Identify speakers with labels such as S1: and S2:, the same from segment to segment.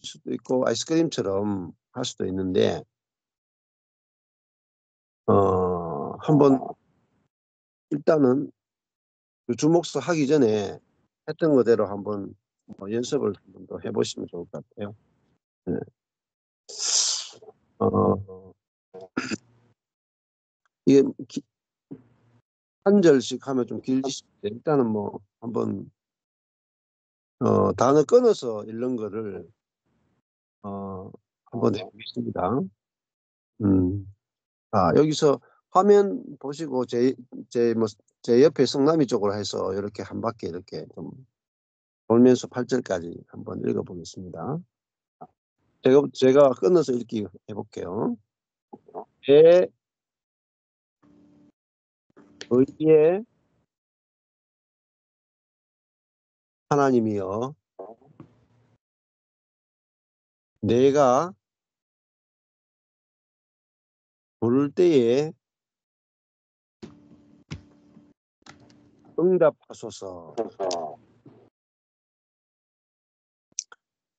S1: 수도 있고 아이스크림처럼 할 수도 있는데 한번 일단은 그 주목서 하기 전에 했던 거대로 한번 연습을 한번 더 해보시면 좋을 것 같아요. 네. 이게 한 절씩 하면 좀 길지는데 일단은 뭐 한번 단어 끊어서 읽는 거를 한번 해보겠습니다. 여기서 화면 보시고 제 옆에 성남이 쪽으로 해서 이렇게 한 바퀴 이렇게 좀 돌면서 8절까지 한번 읽어보겠습니다. 제가 끊어서 읽기 해볼게요. 내 의의 하나님이여, 내가 부를 때에 응답하소서.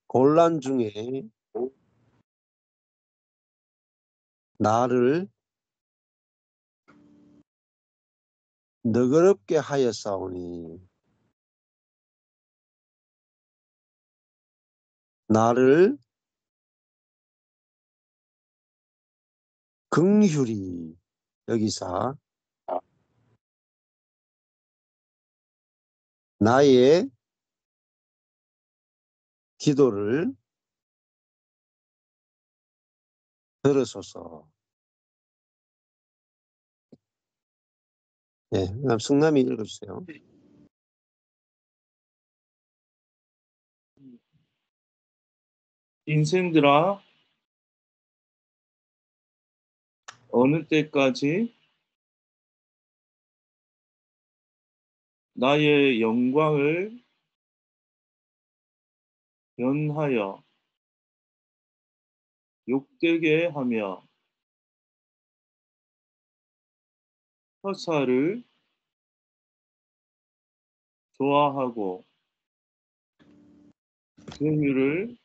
S1: 곤란 중에 나를 너그럽게 하였사오니 나를 긍휼히 여기사 나의 기도를 들으소서. 네, 그다음 승남이 읽어주세요.
S2: 인생들아, 어느 때까지 나의 영광을 변하여 욕되게 하며 허사를 좋아하고 긍휼을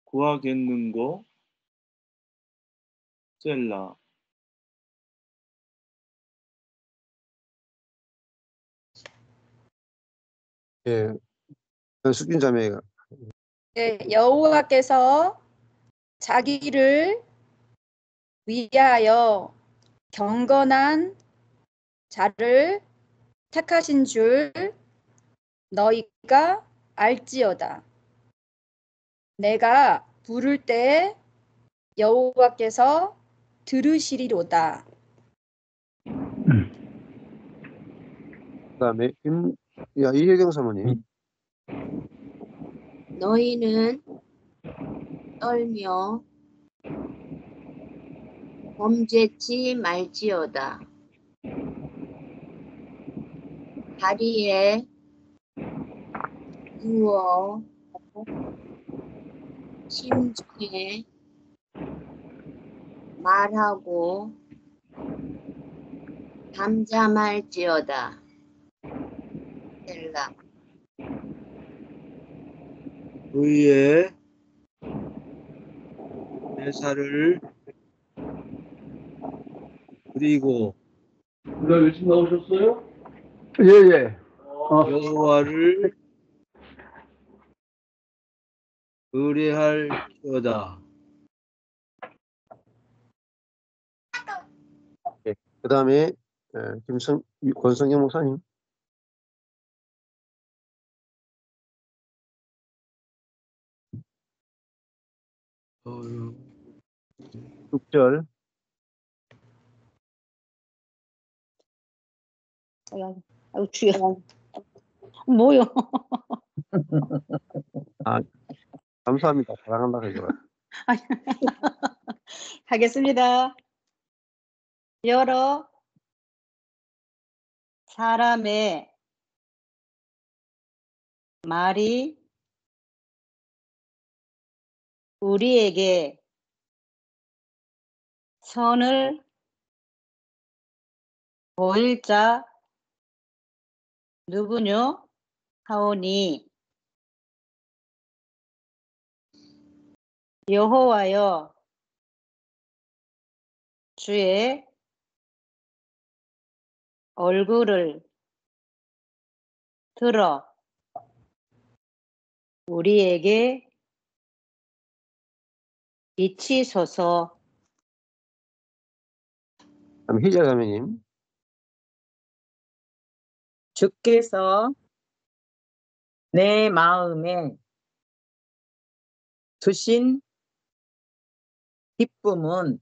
S2: 구하겠는고. 셀라.
S1: 예, 숙진 자매가.
S3: 네, 여호와께서 자기를 위하여 경건한 자를 택하신 줄 너희가 알지어다. 내가 부를 때 여호와께서 들으시리로다.
S1: 그다음에 이혜경 사모님.
S4: 너희는 떨며 범죄치 말지어다. 다리에 누워 심중에 말하고 잠잠할지어다. 셀라.
S2: 의의 제사를 드리고
S5: 일찍 나오셨어요?
S6: 예.
S2: 여호와를 의뢰할지어다.
S1: 예, 그다음에 권성영 목사님. 6절.
S7: 아유, 주여. 뭐요?
S1: 감사합니다. 사랑한다 해줘라.
S7: 하겠습니다. 여러 사람의 말이 우리에게 선을 보일 자 누구뇨? 하오니 여호와여 주의 얼굴을 들어 우리에게 비치소서.
S1: 그럼 희자 자매님.
S6: 주께서 내 마음에 두신 기쁨은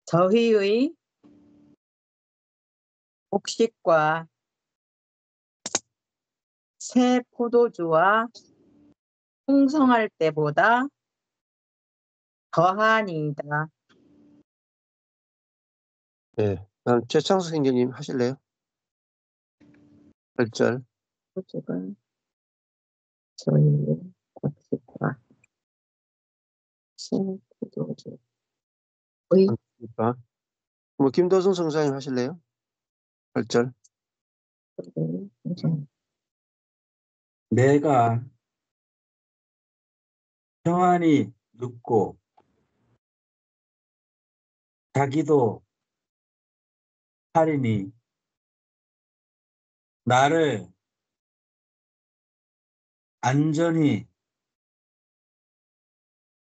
S6: 저희의 곡식과 새 포도주와 풍성할 때보다 더하니이다.
S1: 예. 다음 최창수 선생님 하실래요? 8절.
S6: 포도주가 저희의 곡식과 새 포도주의
S1: 뭐 김도순 성사님 하실래요? 8절.
S8: 내가 평안히 눕고 자기도 하리니 나를 안전히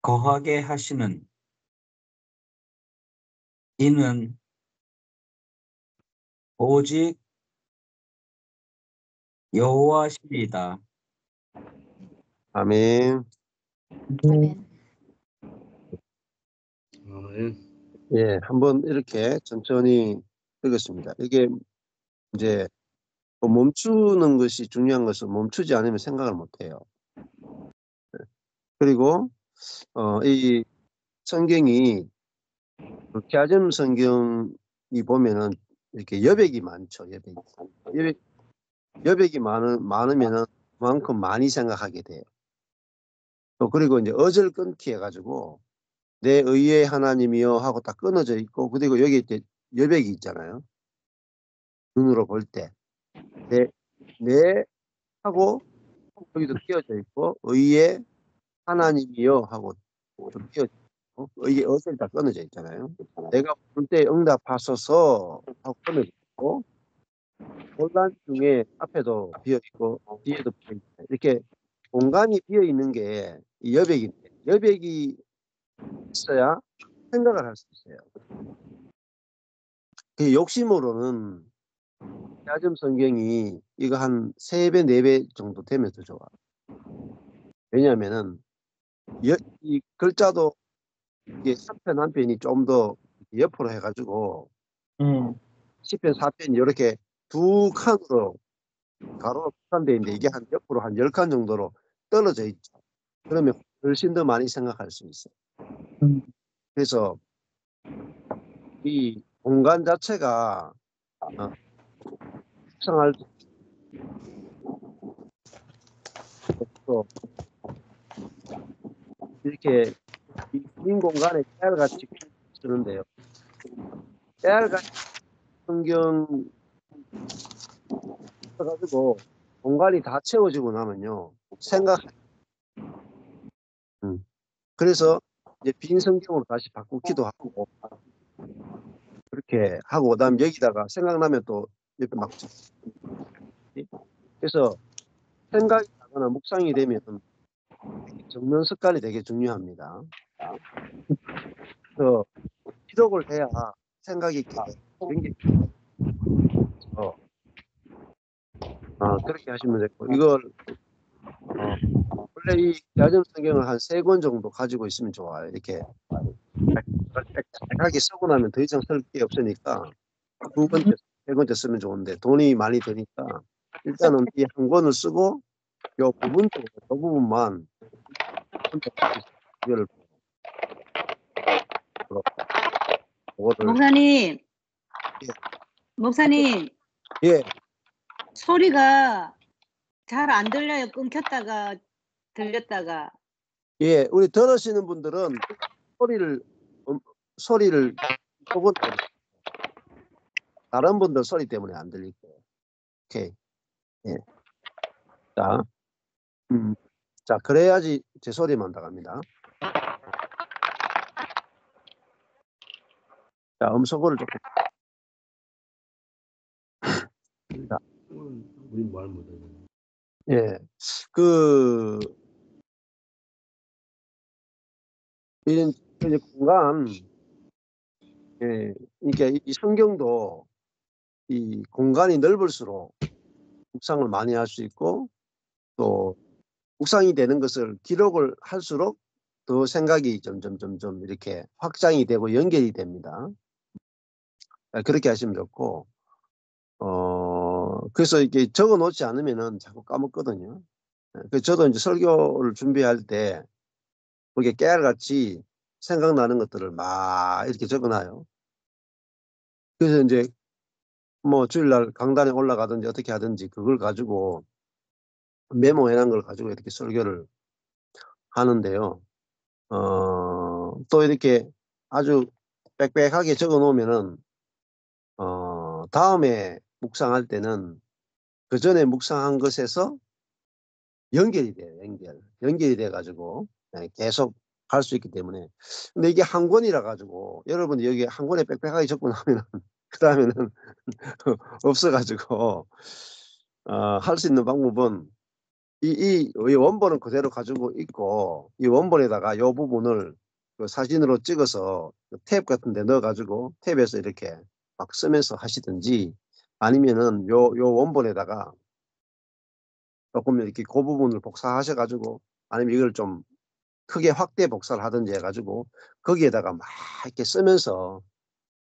S8: 거하게 하시는 이는 오직 여호와시리이다.
S1: 아멘.
S3: 아멘.
S1: 예, 한번 이렇게 천천히 읽었습니다. 이게 이제 뭐 멈추는 것이 중요한 것은 멈추지 않으면 생각을 못 해요. 그리고 이 성경이 그 개화점 성경이 보면은 이렇게 여백이 많죠. 여백이 많으면은 그만큼 많이 생각하게 돼요. 또 그리고 이제 어절 끊기 해가지고 내 의의 하나님이여 하고 딱 끊어져 있고, 그리고 여기 이제 여백이 있잖아요. 눈으로 볼 때 내 하고 여기도 끼어져 있고 의의 하나님이여 하고 좀 끼어져 있고 의의 어절 다 끊어져 있잖아요. 내가 부를 때 응답하소서 하고 끊어져 있고, 혼란 중에 앞에도 비어 있고 뒤에도 비어 있고 이렇게 공간이 비어 있는 게 이 여백인데, 여백이 있어야 생각을 할 수 있어요. 그 욕심으로는 야점 성경이 이거 한 3배, 4배 정도 되면 더 좋아. 왜냐하면은 이 글자도 이게 3편 한 편이 좀 더 옆으로 해가지고 10편, 4편 이렇게 두 칸으로 가로로 칸돼 있는데 이게 한 옆으로 한 10칸 정도로 떨어져 있죠. 그러면 훨씬 더 많이 생각할 수 있어요. 그래서 이 공간 자체가 특성할 또 이렇게 빈 공간에 깨알같이 쓰는데요. 깨알같이 성경 써가지고 공간이 다 채워지고 나면요 생각. 그래서 이제 빈 성경으로 다시 바꾸기도 하고 그렇게 하고, 그다음 여기다가 생각나면 또 이렇게 막. 그래서 생각이 나거나 묵상이 되면 적는 습관이 되게 중요합니다. 그래서 기록을 해야 생각이 계속 그렇게 하시면 되고, 이걸 원래 이 야전 성경을 한 3권 정도 가지고 있으면 좋아요. 이렇게 빽빽하게 쓰고 나면 더 이상 쓸 게 없으니까 2번째, 3번째 쓰면 좋은데 돈이 많이 드니까 일단은 이 한 권을 쓰고 요 부분 쪽으로 그 부분만 이거를
S7: 목사님, 목사님,
S1: 예,
S7: 소리가 잘 안 들려요. 끊겼다가 들렸다가.
S1: 예, 우리 들으시는 분들은 소리를 조금 다른 분들 소리 때문에 안 들릴 거예요. 오케이. 예. 자, 자, 그래야지 제 소리만 나갑니다. 자, 음소거를 조금.
S2: 우린 말 못하잖아.
S1: 예. 이런 공간, 예, 그러니까 이 성경도 이 공간이 넓을수록 묵상을 많이 할 수 있고, 또 묵상이 되는 것을 기록을 할수록 더 생각이 점점 이렇게 확장이 되고 연결이 됩니다. 그렇게 하시면 좋고, 그래서 이렇게 적어 놓지 않으면은 자꾸 까먹거든요. 그래서 저도 이제 설교를 준비할 때 그게 깨알같이 생각나는 것들을 막 이렇게 적어놔요. 그래서 이제 뭐 주일날 강단에 올라가든지 어떻게 하든지 그걸 가지고 메모해놓은 걸 가지고 이렇게 설교를 하는데요. 또 이렇게 아주 빽빽하게 적어 놓으면은 다음에 묵상할 때는 그 전에 묵상한 것에서 연결이 돼요. 연결이 돼 가지고 계속 갈 수 있기 때문에. 근데 이게 한 권이라 가지고 여러분이 여기 한 권에 빽빽하게 적고 나면은 그러면은 없어 가지고 할 수 있는 방법은 이 원본은 그대로 가지고 있고 이 원본에다가 이 부분을 그 사진으로 찍어서 탭 같은 데 넣어 가지고 탭에서 이렇게 막 쓰면서 하시든지 아니면은 요 원본에다가 조금 이렇게 그 부분을 복사하셔 가지고 아니면 이걸 좀 크게 확대 복사를 하든지 해 가지고 거기에다가 막 이렇게 쓰면서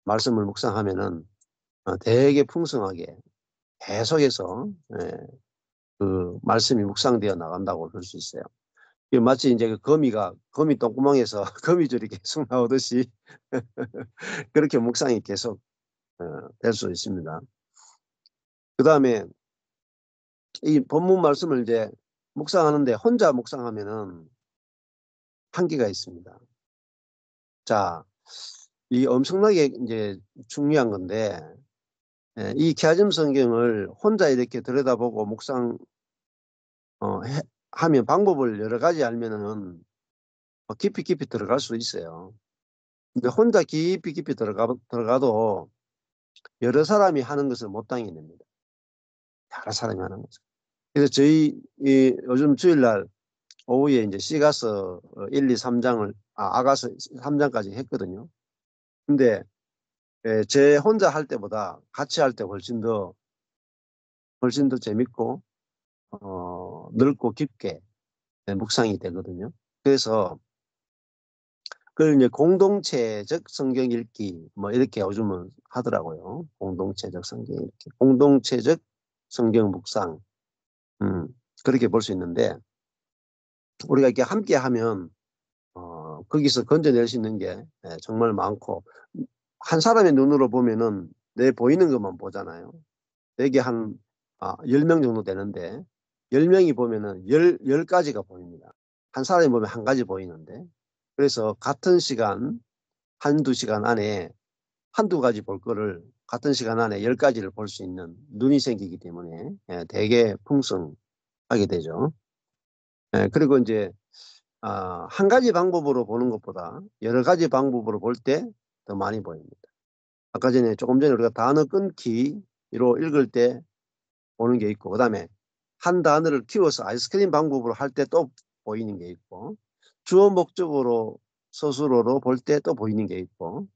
S1: 말씀을 묵상하면은 되게 풍성하게 계속해서 그 말씀이 묵상되어 나간다고 볼 수 있어요. 마치 이제 그 거미 똥구멍에서 거미줄이 계속 나오듯이 그렇게 묵상이 계속 될 수 있습니다. 그 다음에 이 본문 말씀을 이제 묵상하는데 혼자 묵상하면은 한계가 있습니다. 자, 이 엄청나게 이제 중요한 건데 이 개화점 성경을 혼자 이렇게 들여다보고 묵상 하면 방법을 여러 가지 알면은 깊이 들어갈 수 있어요. 근데 혼자 깊이 들어가도 여러 사람이 하는 것을 못 당해냅니다. 여러 사람이 하는 것을. 그래서 저희 요즘 주일날 오후에 이제 시가서 1, 2, 3장을 아가서 3장까지 했거든요. 근데 제 혼자 할 때보다 같이 할 때 훨씬 더 재밌고 넓고 깊게 묵상이 되거든요. 그래서 그걸 이제 공동체적 성경 읽기 뭐 이렇게 요즘은 하더라고요. 공동체적 성경 읽기, 공동체적 성경 묵상, 그렇게 볼 수 있는데 우리가 이렇게 함께 하면 거기서 건져낼 수 있는 게 정말 많고 한 사람의 눈으로 보면은 내 보이는 것만 보잖아요. 여기 한 10명 정도 되는데 10명이 보면은 10가지가 보입니다. 한 사람이 보면 한 가지 보이는데 그래서 같은 시간 한두 시간 안에 한두 가지 볼 거를 같은 시간 안에 10가지를 볼 수 있는 눈이 생기기 때문에 되게 풍성하게 되죠. 그리고 이제 한 가지 방법으로 보는 것보다 여러 가지 방법으로 볼 때 더 많이 보입니다. 아까 전에 조금 전에 우리가 단어 끊기로 읽을 때 보는 게 있고 그다음에 한 단어를 키워서 아이스크림 방법으로 할 때 또 보이는 게 있고 주어 목적으로 서술어로 볼 때 또 보이는 게 있고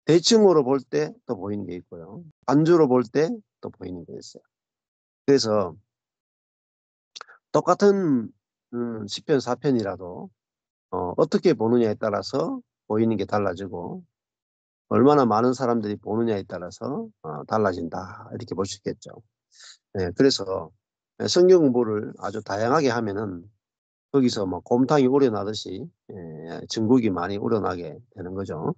S1: 대칭으로 볼 때 또 보이는 게 있고요. 반주로 볼 때 또 보이는 게 있어요. 그래서 똑같은 시편 4편이라도 어떻게 보느냐에 따라서 보이는 게 달라지고 얼마나 많은 사람들이 보느냐에 따라서 달라진다 이렇게 볼 수 있겠죠. 그래서 성경 공부를 아주 다양하게 하면은 거기서 뭐 곰탕이 우러나듯이 전국이 많이 우러나게 되는 거죠.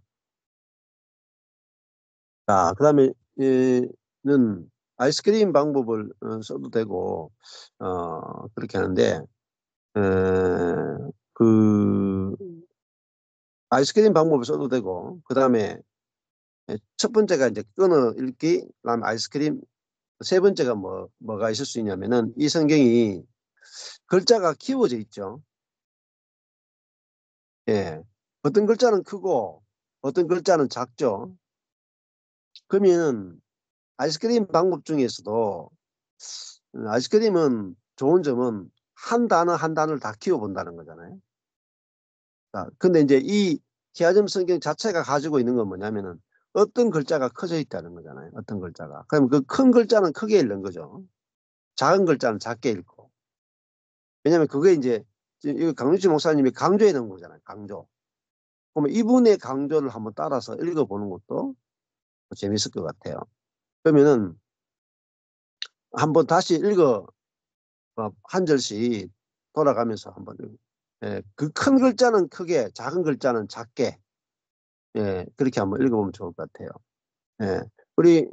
S1: 자, 그 다음에는 아이스크림 방법을 써도 되고 그렇게 하는데 그 아이스크림 방법을 써도 되고 그 다음에 첫 번째가 이제 끊어 읽기, 그다음에 아이스크림, 세 번째가 뭐가 있을 수 있냐면은 이 성경이 글자가 키워져 있죠. 예. 어떤 글자는 크고 어떤 글자는 작죠. 그러면 아이스크림 방법 중에서도 아이스크림은 좋은 점은 한 단어 한 단어를 다 키워본다는 거잖아요. 자, 근데 이제 이 기하점 성경 자체가 가지고 있는 건 뭐냐면은 어떤 글자가 커져 있다는 거잖아요. 어떤 글자가. 그럼 그 큰 글자는 크게 읽는 거죠. 작은 글자는 작게 읽고. 왜냐면 그게 이제 이거 강윤치 목사님이 강조해 놓은 거잖아요. 강조. 그러면 이분의 강조를 한번 따라서 읽어보는 것도 재밌을 것 같아요. 그러면은 한번 다시 읽어 한 절씩 돌아가면서 한번 예, 그 큰 글자는 크게, 작은 글자는 작게 예, 그렇게 한번 읽어보면 좋을 것 같아요. 예, 우리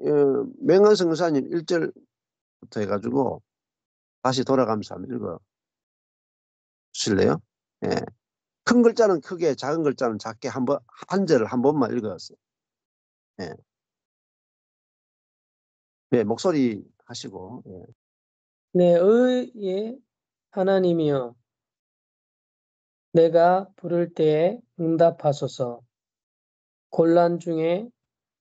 S1: 맹한성 교사님 1절부터 해가지고 다시 돌아가면서 한번 읽어 주실래요? 예, 큰 글자는 크게, 작은 글자는 작게 한번 한 절을 한 번만 읽었어요. 예, 네, 목소리 하시고. 예.
S9: 내 의의 하나님이여, 내가 부를 때에 응답하소서. 곤란 중에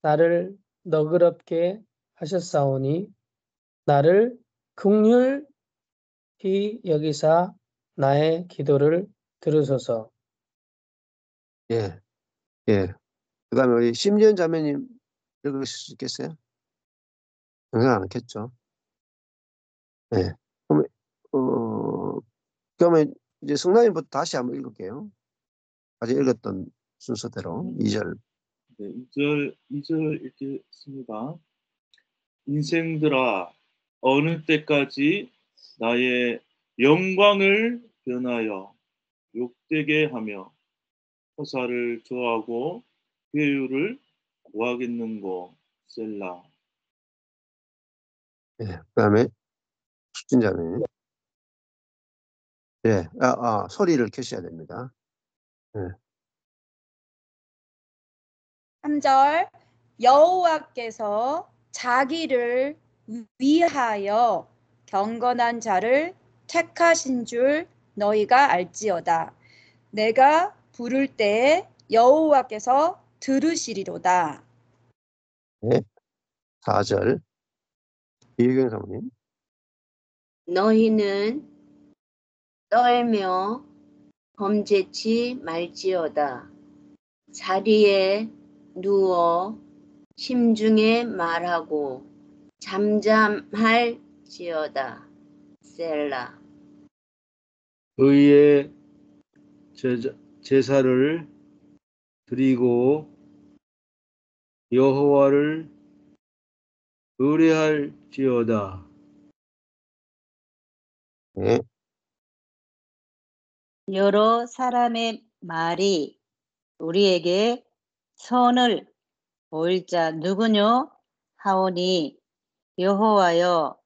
S9: 나를 너그럽게 하셨사오니 나를 긍휼히 여기사 나의 기도를 들으소서.
S1: 예, 예. 그 다음에 우리 심지연 자매님 읽으실 수 있겠어요? 영상 안 했겠죠? 예. 그러면 이제 성남이부터 다시 한번 읽을게요. 아직 읽었던 순서대로 2절.
S5: 네, 2절 읽겠습니다. 인생들아, 어느 때까지 나의 영광을 변하여 욕되게 하며 허사를 좋아하고 괴유를 구하겠는고. 셀라.
S1: 예. 그 다음에 숙진자매. 예. 소리를 켜셔야 됩니다. 예.
S3: 3절 여호와께서 자기를 위하여 경건한 자를 택하신 줄 너희가 알지어다. 내가 부를 때에 여호와께서 들으시리로다.
S1: 예. 4절. 이혜경 사모님.
S4: 너희는 떨며 범죄치 말지어다. 자리에 누워 심중에 말하고 잠잠할지어다. 셀라.
S2: 의의 제사를 드리고 여호와를 의뢰할지어다.
S1: 예.
S7: 여러 사람의 말이 우리에게 선을 보일 자 누구뇨 하오니 여호와여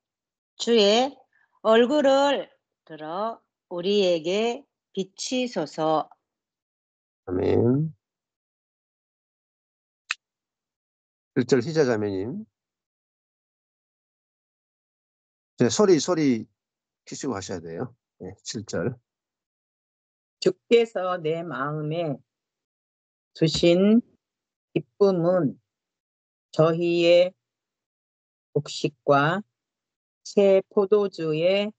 S7: 주의 얼굴을 들어 우리에게 비치소서.
S1: 아멘. 1절 희자 자매님. 네, 소리 키시고 하셔야 돼요. 네, 7절.
S6: 주께서 내 마음에 주신 기쁨은 저희의 곡식과 새 포도주의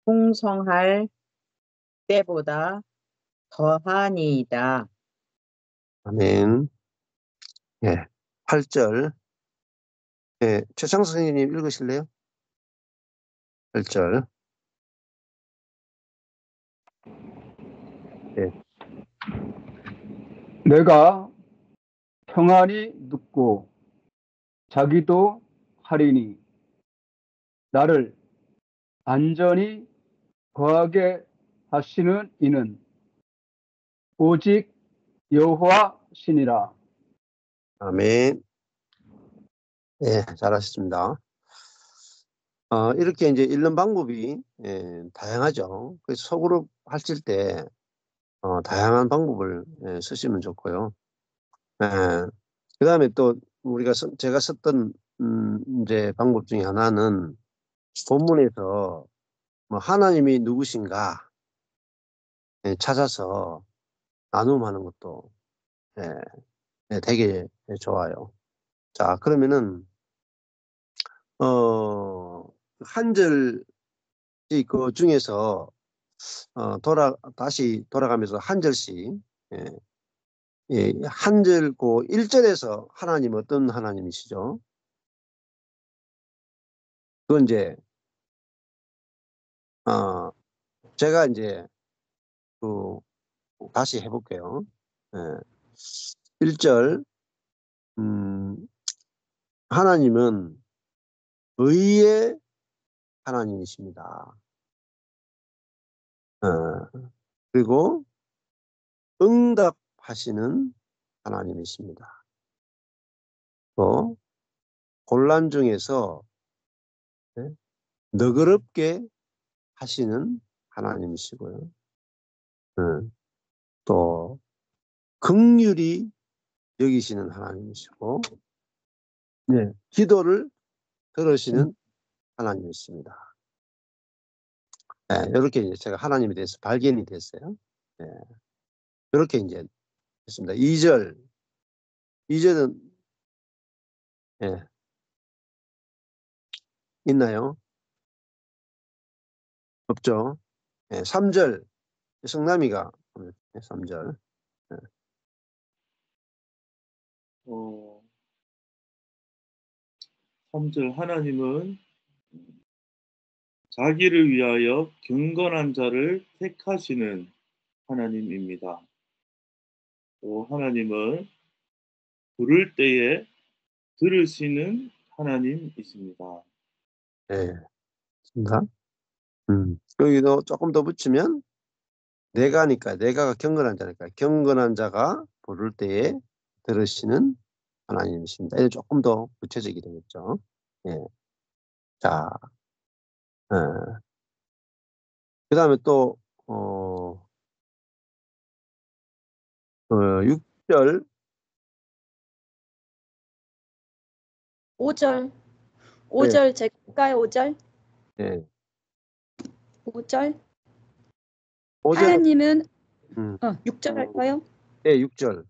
S6: 풍성할 때보다 더하니이다.
S1: 아멘. 예. 8절. 예, 최창수 선생님 읽으실래요? 8절. 예.
S10: 내가 평안히 눕고 자기도 하리니 나를 안전히 거하게 하시는 이는 오직 여호와시니라.
S1: 아멘. 예, 잘하셨습니다. 이렇게 이제 읽는 방법이 다양하죠. 그래서 소그룹 하실 때 다양한 방법을 쓰시면 좋고요. 그 다음에 또 제가 썼던 이제 방법 중에 하나는 본문에서 뭐 하나님이 누구신가 찾아서 나눔하는 것도 되게 좋아요. 자, 그러면은 한 절이 그 중에서 다시 돌아가면서 한 절씩 한 절 그 1절에서 하나님 어떤 하나님이시죠? 그건 이제 제가 이제 다시 해볼게요. 1절 하나님은 의의 하나님이십니다. 그리고 응답하시는 하나님이십니다. 또 곤란 중에서 너그럽게 하시는 하나님이시고요. 또 긍휼히 여기시는 하나님이시고 기도를 들으시는 하나님이십니다. 이렇게 이제 제가 하나님에 대해서 발견이 됐어요. 이렇게 이제 했습니다. 2절은 있나요? 없죠. 3절 성남이가 3절
S5: 3절 하나님은 자기를 위하여 경건한 자를 택하시는 하나님입니다. 또 하나님은 부를 때에 들으시는 하나님이십니다.
S1: 맞습니다. 여기도 조금 더 붙이면 내가가 경건한 자니까 경건한 자가 부를 때에 들으시는 하나님이십니다. 이게 조금 더 구체적이 되겠죠. 자, 그 다음에 또 6절
S3: 5절 5절 제가 할까요? 5절 5절 하나님은 6절 할까요?
S1: 6절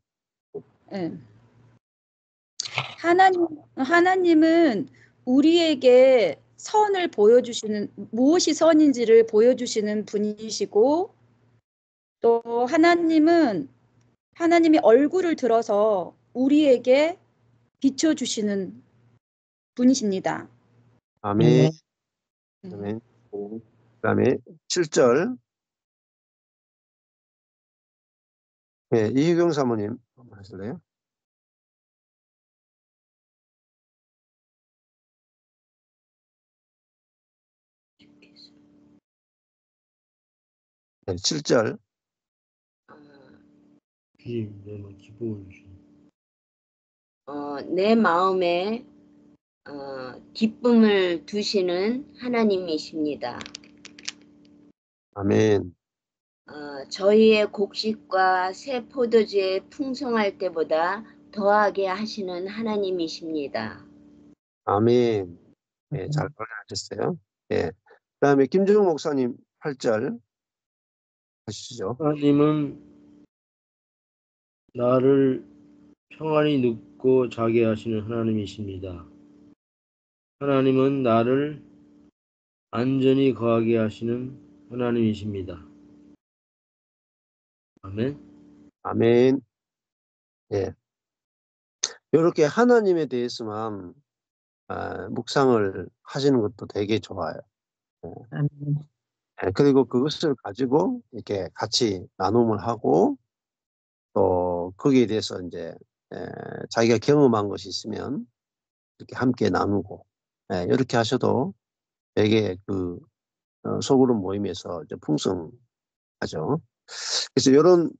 S3: 하나님은 우리에게 선을 보여주시는 무엇이 선인지를 보여주시는 분이시고 또 하나님이 얼굴을 들어서 우리에게 비춰주시는 분이십니다.
S1: 아멘. 아멘. 그 다음에 7절 이희경 사모님 한번 하실래요? 네, 7절
S4: 내 마음에 기쁨을 두시는 하나님이십니다.
S1: 아멘.
S4: 저희의 곡식과 새 포도주에 풍성할 때보다 더하게 하시는 하나님이십니다.
S1: 아멘. 잘 발견하셨어요. 그 다음에 김준욱 목사님 8절 하시죠.
S2: 하나님은 나를 평안히 눕고 자게 하시는 하나님이십니다. 하나님은 나를 안전히 거하게 하시는 하나님이십니다. 아멘.
S1: 아멘. 이렇게 하나님에 대해서만 묵상을 하시는 것도 되게 좋아요. 그리고 그것을 가지고 이렇게 같이 나눔을 하고 또 거기에 대해서 이제 자기가 경험한 것이 있으면 이렇게 함께 나누고 이렇게 하셔도 되게 그 소그룹 모임에서 이제 풍성하죠. 그래서 이런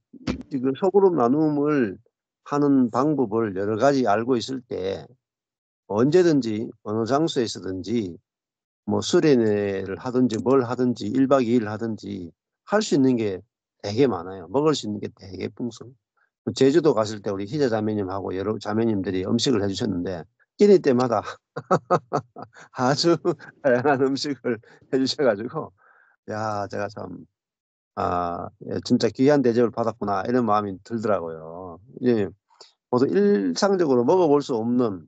S1: 소그룹 나눔을 하는 방법을 여러 가지 알고 있을 때 언제든지 어느 장소에서든지 뭐 수련회를 하든지 뭘 하든지 1박 2일 하든지 할 수 있는 게 되게 많아요. 먹을 수 있는 게 되게 풍성. 제주도 갔을 때 우리 희자 자매님하고 여러 자매님들이 음식을 해주셨는데 끼니 때마다 아주 다양한 음식을 해주셔가지고 야, 제가 참, 예, 진짜 귀한 대접을 받았구나, 이런 마음이 들더라고요. 예, 보통 일상적으로 먹어볼 수 없는,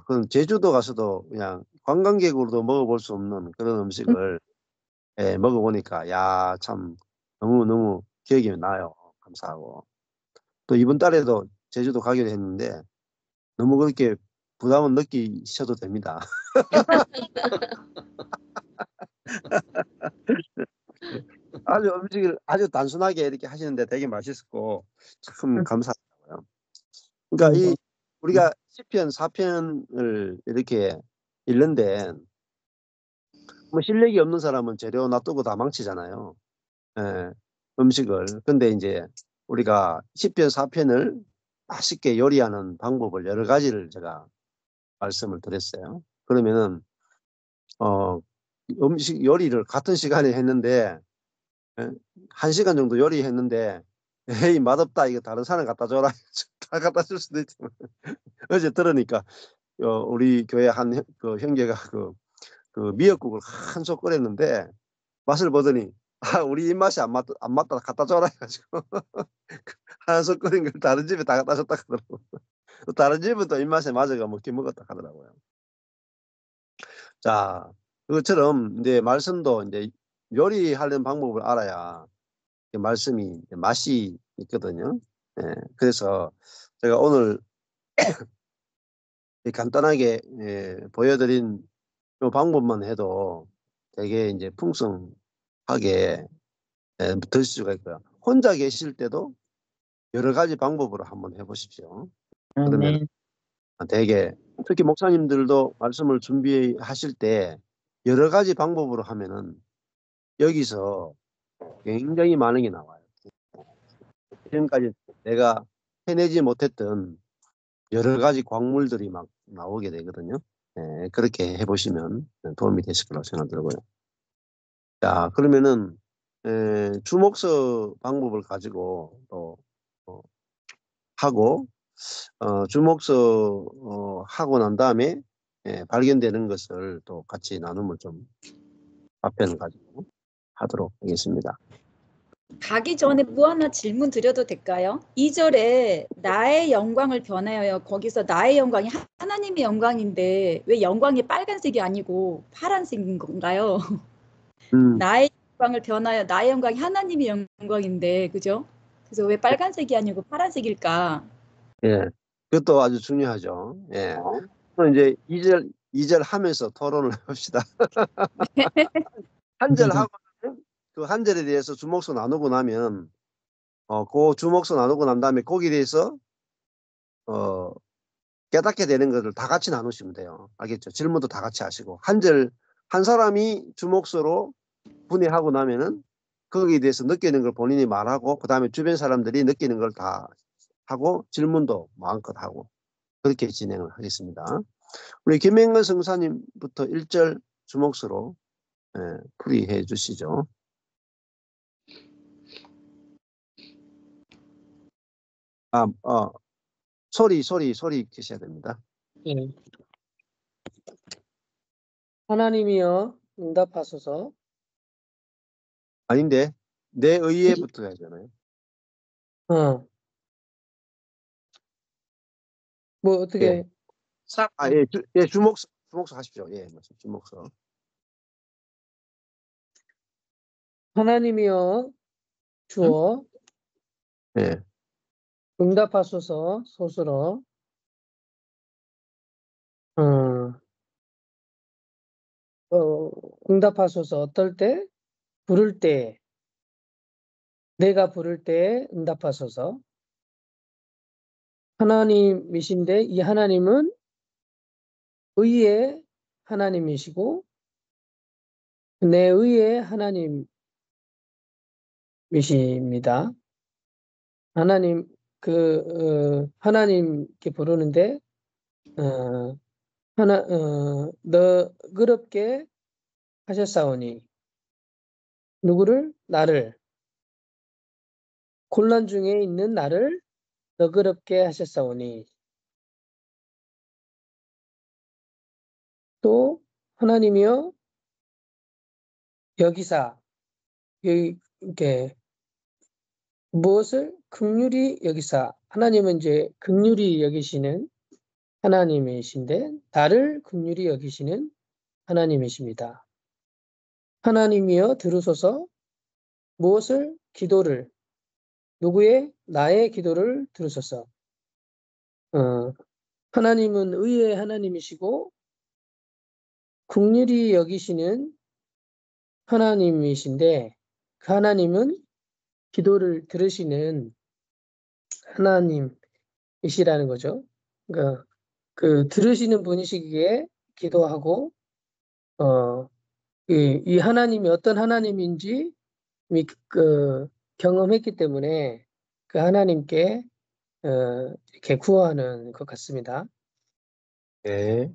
S1: 그건 제주도 가서도 그냥 관광객으로도 먹어볼 수 없는 그런 음식을 예, 먹어보니까, 야, 참, 너무너무 기억이 나요. 감사하고. 또 이번 달에도 제주도 가기로 했는데, 너무 그렇게 부담은 느끼셔도 됩니다. 아주 음식을 아주 단순하게 이렇게 하시는데 되게 맛있었고, 참 감사하고요. 그러니까 우리가 시편 4편을 이렇게 읽는데, 뭐 실력이 없는 사람은 재료 놔두고 다 망치잖아요. 예, 음식을. 근데 이제 우리가 시편 4편을 맛있게 요리하는 방법을 여러 가지를 제가 말씀을 드렸어요. 그러면은 음식 요리를 같은 시간에 했는데, 예, 1시간 정도 요리했는데, 에이 맛없다, 이거 다른 사람 갖다 줘라, 다 갖다 줄 수도 있지만 어제 들으니까 우리 교회 그 형제가 그 미역국을 한솥 끓였는데 맛을 보더니 우리 입맛이 안 맞다 갖다 줘라 해가지고 한솥 끓인 걸 다른 집에 다 갖다 줬다 하더라고. 또 다른 집은 또 입맛에 맞아가 먹긴 먹었다 하더라고요. 자, 그것처럼 이제 말씀도 이제 요리하는 방법을 알아야 말씀이 맛이 있거든요. 예, 그래서 제가 오늘 간단하게 보여드린 이 방법만 해도 되게 이제 풍성하게 드실 수가 있고요. 혼자 계실 때도 여러 가지 방법으로 한번 해보십시오. 그러면 되게, 특히 목사님들도 말씀을 준비하실 때 여러 가지 방법으로 하면은 여기서 굉장히 많은 게 나와요. 지금까지 내가 해내지 못했던 여러 가지 광물들이 막 나오게 되거든요. 네, 그렇게 해보시면 도움이 되실 거라고 생각들고요. 자, 그러면은 주목서 방법을 가지고 또 하고 주목서 하고 난 다음에 발견되는 것을 또 같이 나눔을 좀 답변을 가지고 하도록 하겠습니다.
S3: 가기 전에 뭐 하나 질문 드려도 될까요? 2절에 나의 영광을 변하여, 거기서 나의 영광이 하나님의 영광인데 왜 영광이 빨간색이 아니고 파란색인 건가요? 나의 영광을 변하여, 나의 영광이 하나님의 영광인데, 그죠? 그래서 왜 빨간색이 아니고 파란색일까?
S1: 예, 그것도 아주 중요하죠. 예. 그럼 이제 2절 하면서 토론을 해봅시다. 한 절 하고 그 한 절에 대해서 주목서 나누고 나면 그 주목서 나누고 난 다음에 거기에 대해서 깨닫게 되는 것을 다 같이 나누시면 돼요. 알겠죠? 질문도 다 같이 하시고 한 사람이 주목서로 분해하고 나면은 거기에 대해서 느끼는 걸 본인이 말하고 그 다음에 주변 사람들이 느끼는 걸 다 하고 질문도 마음껏 하고 그렇게 진행을 하겠습니다. 우리 김명건 성사님부터 1절 주목서로 풀이해 주시죠. 소리 켜셔야 됩니다.
S9: 예. 하나님이여 응답하소서.
S1: 아닌데 내 의에부터 해야 되나요?
S9: 뭐 어떻게
S1: 주목서 하십시오. 예, 맞습니다. 주목서.
S9: 하나님이여 주어
S1: 예.
S9: 응답하소서 소스로 응답하소서. 어떨 때? 부를 때, 내가 부를 때 응답하소서. 하나님이신데 이 하나님은 의의 하나님이시고 내 의의 하나님이십니다. 하나님 하나님께 부르는데 너그럽게 하셨사오니 누구를? 나를. 곤란 중에 있는 나를 너그럽게 하셨사오니. 또 하나님이여 여기사 이렇게 무엇을 긍휼히 여기사 하나님은 이제 긍휼히 여기시는 하나님이신데 나를 긍휼히 여기시는 하나님이십니다. 하나님이여 들으소서 무엇을 기도를 누구의 나의 기도를 들으소서. 하나님은 의의 하나님이시고 긍휼히 여기시는 하나님이신데 그 하나님은 기도를 들으시는 하나님이시라는 거죠. 그러니까 그 들으시는 분이시기에 기도하고 이 하나님이 어떤 하나님인지 경험했기 때문에 그 하나님께 이렇게 구하는 것 같습니다.
S1: 네.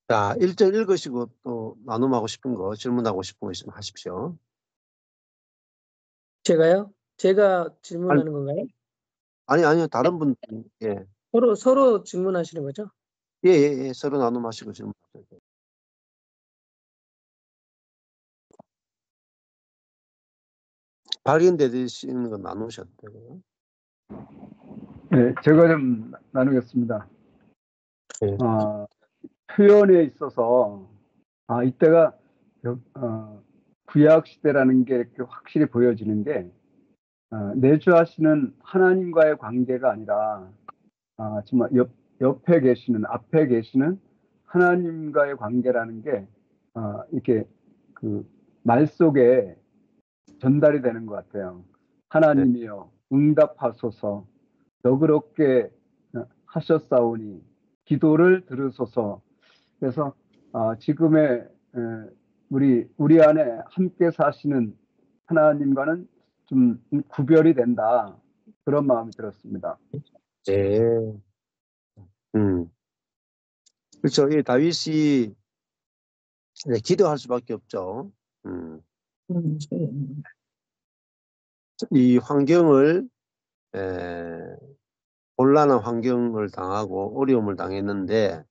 S1: 자, 1절 읽으시고 또 나눔하고 싶은 거, 질문하고 싶은 거 있으면 하십시오.
S9: 제가요? 제가 질문하는 건가요?
S1: 아니요. 다른 분, 예.
S9: 서로 질문하시는 거죠?
S1: 예. 서로 나눔하시고 질문하세요. 발견되시는 건 나누셔도 되고요.
S10: 네, 제가 좀 나누겠습니다.
S1: 네.
S10: 표현에 있어서 이때가 구약 시대라는 게 이렇게 확실히 보여지는 게 내주하시는 하나님과의 관계가 아니라 정말 옆에 계시는 앞에 계시는 하나님과의 관계라는 게 이렇게 그 말 속에 전달이 되는 것 같아요. 하나님이여 응답하소서 너그럽게 하셨사오니 기도를 들으소서. 그래서 지금의 우리 안에 함께 사시는 하나님과는 좀 구별이 된다. 그런 마음이 들었습니다.
S1: 네. 그렇죠. 이 다윗이 기도할 수밖에 없죠. 이 환경을 곤란한 환경을 당하고 어려움을 당했는데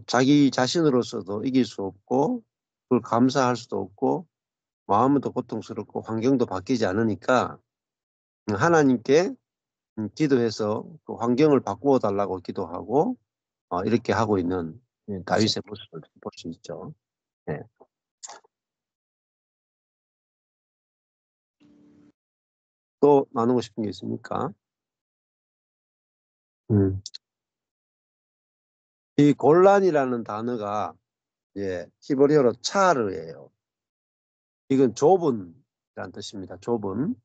S1: 자기 자신으로서도 이길 수 없고 그걸 감사할 수도 없고 마음도 고통스럽고 환경도 바뀌지 않으니까 하나님께 기도해서 그 환경을 바꾸어 달라고 기도하고 이렇게 하고 있는 다윗의 모습을 볼 수 있죠. 네. 또 나누고 싶은 게 있습니까? 이 곤란이라는 단어가 히브리어로 차르예요. 이건 좁은이라는 뜻입니다. 좁은.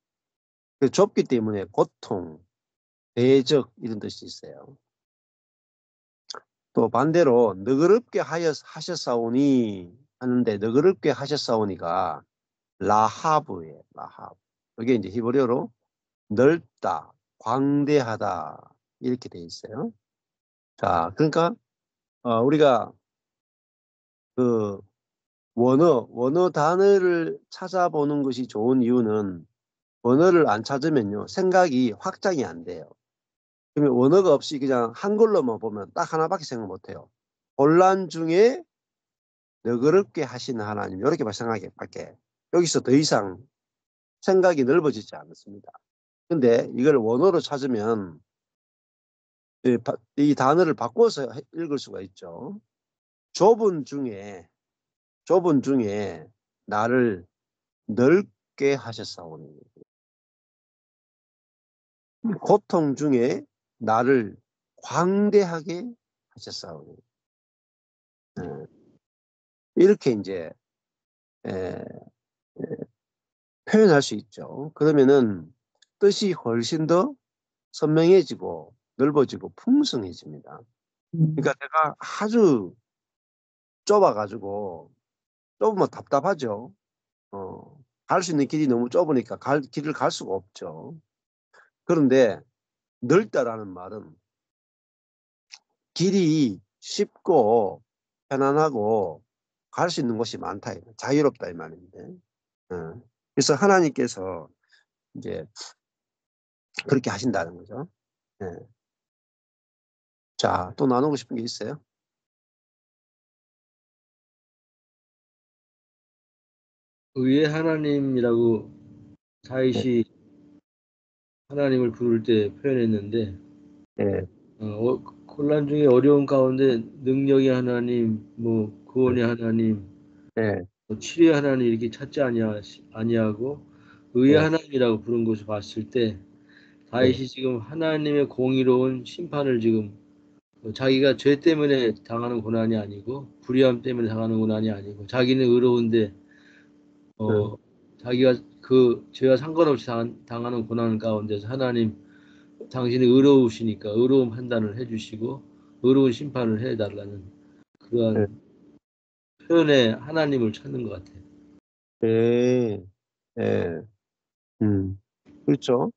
S1: 좁기 때문에 고통, 대적 이런 뜻이 있어요. 또 반대로 너그럽게 하셨사오니 하는데 너그럽게 하셨사오니가 라하브예요. 라하브. 이게 이제 히브리어로 넓다, 광대하다 이렇게 돼 있어요. 자, 그러니까 우리가 그 원어 단어를 찾아보는 것이 좋은 이유는 원어를 안 찾으면요 생각이 확장이 안 돼요. 그러면 원어가 없이 그냥 한글로만 보면 딱 하나밖에 생각 못 해요. 혼란 중에 너그럽게 하시는 하나님 이렇게만 생각할게. 여기서 더 이상 생각이 넓어지지 않습니다. 근데 이걸 원어로 찾으면 이 단어를 바꿔서 읽을 수가 있죠. 좁은 중에 나를 넓게 하셨사오니 고통 중에 나를 광대하게 하셨사오니 이렇게 이제 표현할 수 있죠. 그러면은 뜻이 훨씬 더 선명해지고 넓어지고 풍성해집니다. 그러니까 내가 아주 좁아가지고 좁으면 답답하죠. 갈 수 있는 길이 너무 좁으니까 길을 갈 수가 없죠. 그런데 넓다라는 말은 길이 쉽고 편안하고 갈 수 있는 곳이 많다. 자유롭다 이 말인데. 그래서 하나님께서 이제 그렇게 하신다는 거죠. 자, 또 나누고 싶은 게 있어요?
S2: 의의 하나님이라고 다윗이 하나님을 부를 때 표현했는데
S1: 예,
S2: 혼란 중에 어려운 가운데 능력의 하나님, 뭐 구원의 하나님,
S1: 예,
S2: 뭐 치료의 하나님 이렇게 찾지 아니하고 의의
S1: 예,
S2: 하나님이라고 부른 것을 봤을 때 다윗이 지금 하나님의 공의로운 심판을 지금 자기가 죄 때문에 당하는 고난이 아니고 불의함 때문에 당하는 고난이 아니고 자기는 의로운데 자기가 그 죄와 상관없이 당하는 고난 가운데서 하나님 당신이 의로우시니까 의로운 판단을 해주시고 의로운 심판을 해달라는 그러한 표현에 하나님을 찾는 것 같아요.
S1: 예, 예, 그렇죠.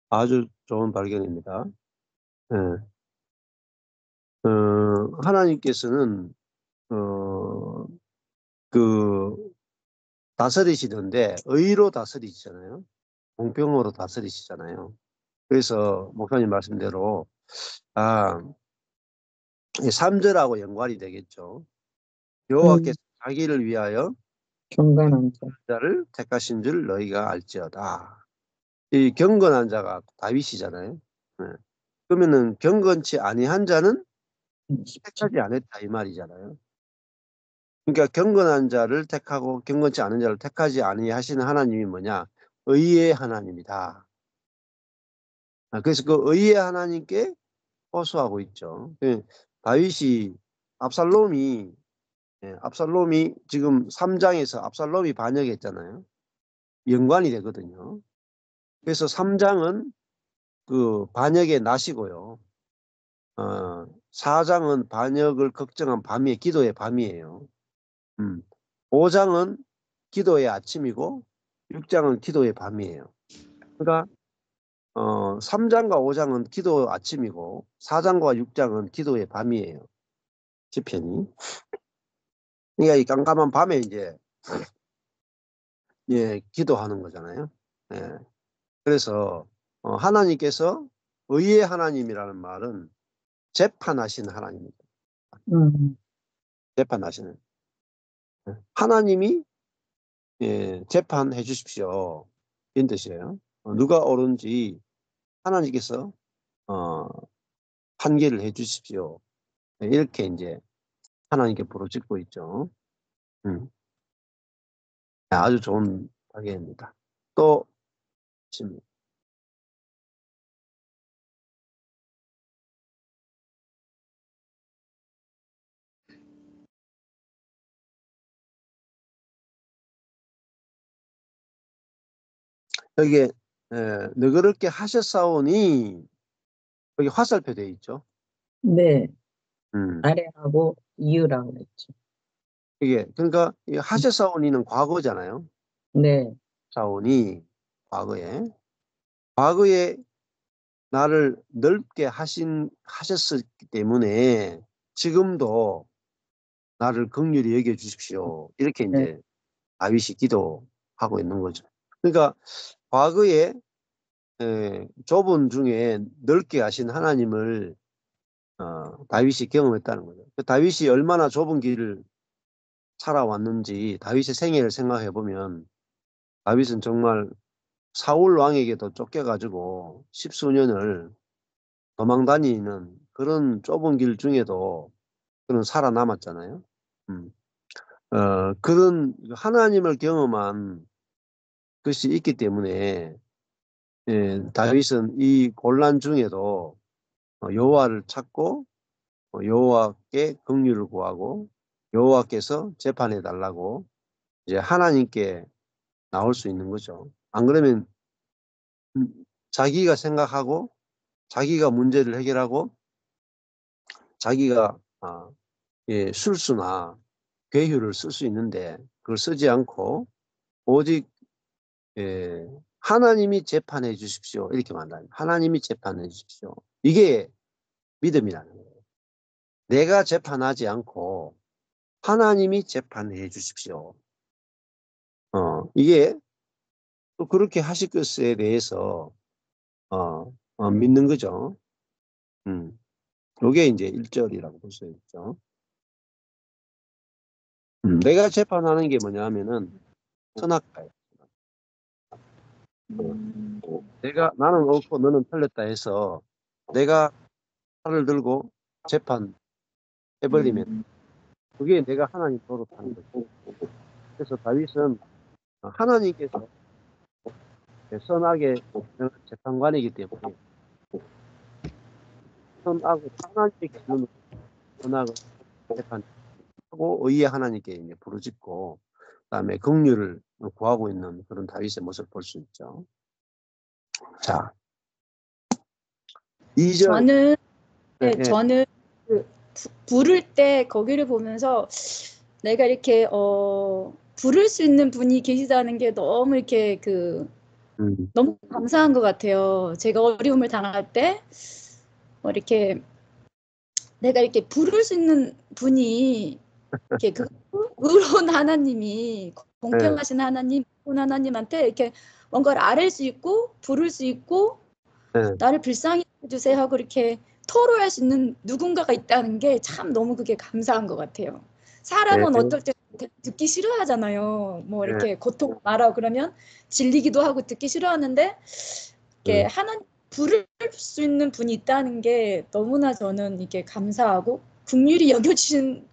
S1: 아주 좋은 발견입니다. 예. 하나님께서는 그 다스리시던데 의로 다스리시잖아요. 공평으로 다스리시잖아요. 그래서 목사님 말씀대로 3절하고 연관이 되겠죠. 여호와께서 자기를 위하여
S6: 경건한 자.
S1: 자를 택하신 줄 너희가 알지어다. 이 경건한 자가 다윗이잖아요. 네. 그러면은 경건치 아니한 자는 택하지 않았다 이 말이잖아요. 그러니까 경건한 자를 택하고 경건치 않은 자를 택하지 아니하시는 하나님이 뭐냐? 의의 하나님이다. 그래서 그 의의 하나님께 호소하고 있죠. 다윗이 압살롬이 지금 3장에서 압살롬이 반역했잖아요. 연관이 되거든요. 그래서 3장은 그 반역의 낮이고요. 4장은 반역을 걱정한 밤이 기도의 밤이에요. 5장은 기도의 아침이고 6장은 기도의 밤이에요. 그러니까 3장과 5장은 기도 아침이고 4장과 6장은 기도의 밤이에요. 시편이. 그러니까 이 깜깜한 밤에 이제 기도하는 거잖아요. 예. 그래서 하나님께서 의의 하나님이라는 말은 재판하시는 하나님입니다. 재판하시는. 하나님이 재판해 주십시오. 이런 뜻이에요. 누가 옳은지 하나님께서 판결을 해 주십시오. 이렇게 이제 하나님께 부르짖고 있죠. 아주 좋은 발견입니다. 또 질문. 여기에 너그럽게 하셨사오니 여기 화살표 되어 있죠.
S6: 네.
S1: 음.
S6: 아래하고 이유라고 그랬죠.
S1: 이게 그러니까 이 하셨사오니는 과거잖아요.
S6: 네.
S1: 사오니 과거에 나를 넓게 하셨기 때문에 지금도 나를 긍휼히 여겨 주십시오. 이렇게 이제 다윗이 기도하고 있는 거죠. 그러니까 과거에 좁은 중에 넓게 하신 하나님을 다윗이 경험했다는 거죠. 다윗이 얼마나 좁은 길을 살아왔는지 다윗의 생애를 생각해 보면 다윗은 정말 사울 왕에게도 쫓겨가지고 10수년을 도망 다니는 그런 좁은 길 중에도 그런 살아남았잖아요. 그런 하나님을 경험한 것이 있기 때문에 다윗은 이 곤란 중에도 여호와를 찾고 여호와께 긍휼을 구하고 여호와께서 재판해 달라고 이제 하나님께 나올 수 있는 거죠. 안 그러면 자기가 생각하고 자기가 문제를 해결하고 자기가 술수나 괴휴를 쓸 수 있는데 그걸 쓰지 않고 오직 하나님이 재판해 주십시오. 이렇게 말합니다. 하나님이 재판해 주십시오. 이게 믿음이라는 거예요. 내가 재판하지 않고 하나님이 재판해 주십시오. 이게 또 그렇게 하실 것에 대해서 믿는 거죠. 이게 이제 1절이라고 볼 수 있죠. 내가 재판하는 게 뭐냐 하면은 선악과예요. 나는 옳고 너는 틀렸다 해서 내가 칼을 들고 재판해버리면 그게 내가 하나님 노릇하는 거고. 그래서 다윗은 하나님께서 선하게 재판관이기 때문에 선하고 하나님의 기준으로 선하고 재판하고 의의 하나님께 이제 부르짖고 그다음에 긍휼을 구하고 있는 그런 다윗의 모습을 볼 수 있죠. 자, 2절.
S3: 저는 그 부를 때 거기를 보면서 내가 이렇게 부를 수 있는 분이 계시다는 게 너무 이렇게 너무 감사한 것 같아요. 제가 어려움을 당할 때 이렇게 내가 이렇게 부를 수 있는 분이 이렇게 의로운 하나님이 공평하신 하나님, 의로운 하나님한테 이렇게 뭔가를 아뢰 수 있고 부를 수 있고 나를 불쌍히 해주세요 하고 이렇게 토로할 수 있는 누군가가 있다는 게 참 너무 그게 감사한 것 같아요. 사람은 어떨 때 듣기 싫어하잖아요. 뭐 이렇게 고통 말하고 그러면 질리기도 하고 듣기 싫어하는데 이렇게 하나님 부를 수 있는 분이 있다는 게 너무나 저는 이게 감사하고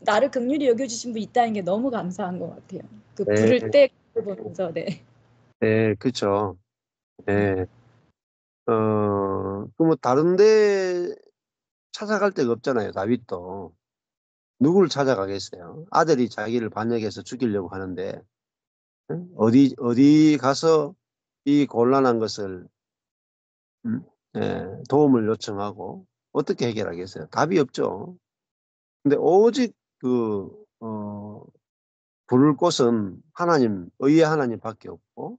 S3: 나를 긍휼히 여겨주신 분 있다는 게 너무 감사한 것 같아요. 그 부를 때 보면서 네,
S1: 그렇죠. 네. 뭐 다른데 찾아갈 데가 없잖아요. 다윗도 누구를 찾아가겠어요? 아들이 자기를 반역해서 죽이려고 하는데 어디 가서 이 곤란한 것을 도움을 요청하고 어떻게 해결하겠어요? 답이 없죠. 근데 오직 부를 곳은 하나님, 의의 하나님밖에 없고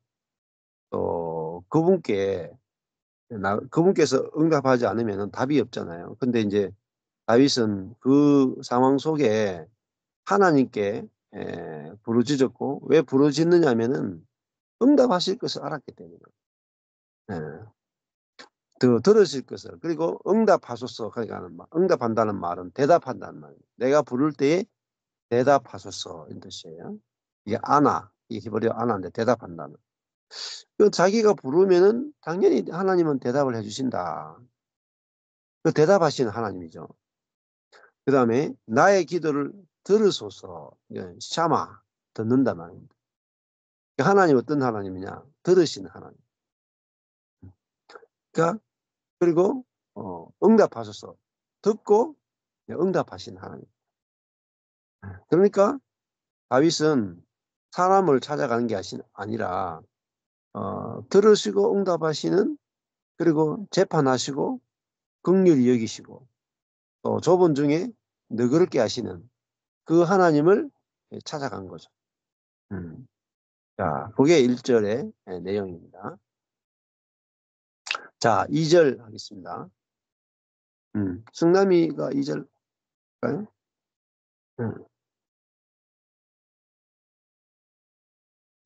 S1: 또 그분께서 응답하지 않으면 답이 없잖아요. 근데 이제 다윗은 그 상황 속에 하나님께 부르짖었고 왜 부르짖느냐면은 응답하실 것을 알았기 때문에 들으실 것을 그리고 응답하소서. 그러니까 응답한다는 말은 대답한다는 말이에요. 내가 부를 때에 대답하소서 이 뜻이에요. 이게 이 히브리어 아나인데 대답한다는. 자기가 부르면은 당연히 하나님은 대답을 해주신다. 대답하시는 하나님이죠. 그 다음에 나의 기도를 들으소서. 샤마 듣는다 말입니다. 하나님 어떤 하나님이냐? 들으시는 하나님. 그러니까 그리고 응답하소서. 듣고 응답하시는 하나님. 그러니까 다윗은 사람을 찾아가는 게 아니라 들으시고 응답하시는 그리고 재판하시고 긍휼히 여기시고 또 좁은 중에 너그럽게 하시는 그 하나님을 찾아간 거죠. 자, 그게 1절의 내용입니다. 자, 2절 하겠습니다. 승남이가 2절 할까요?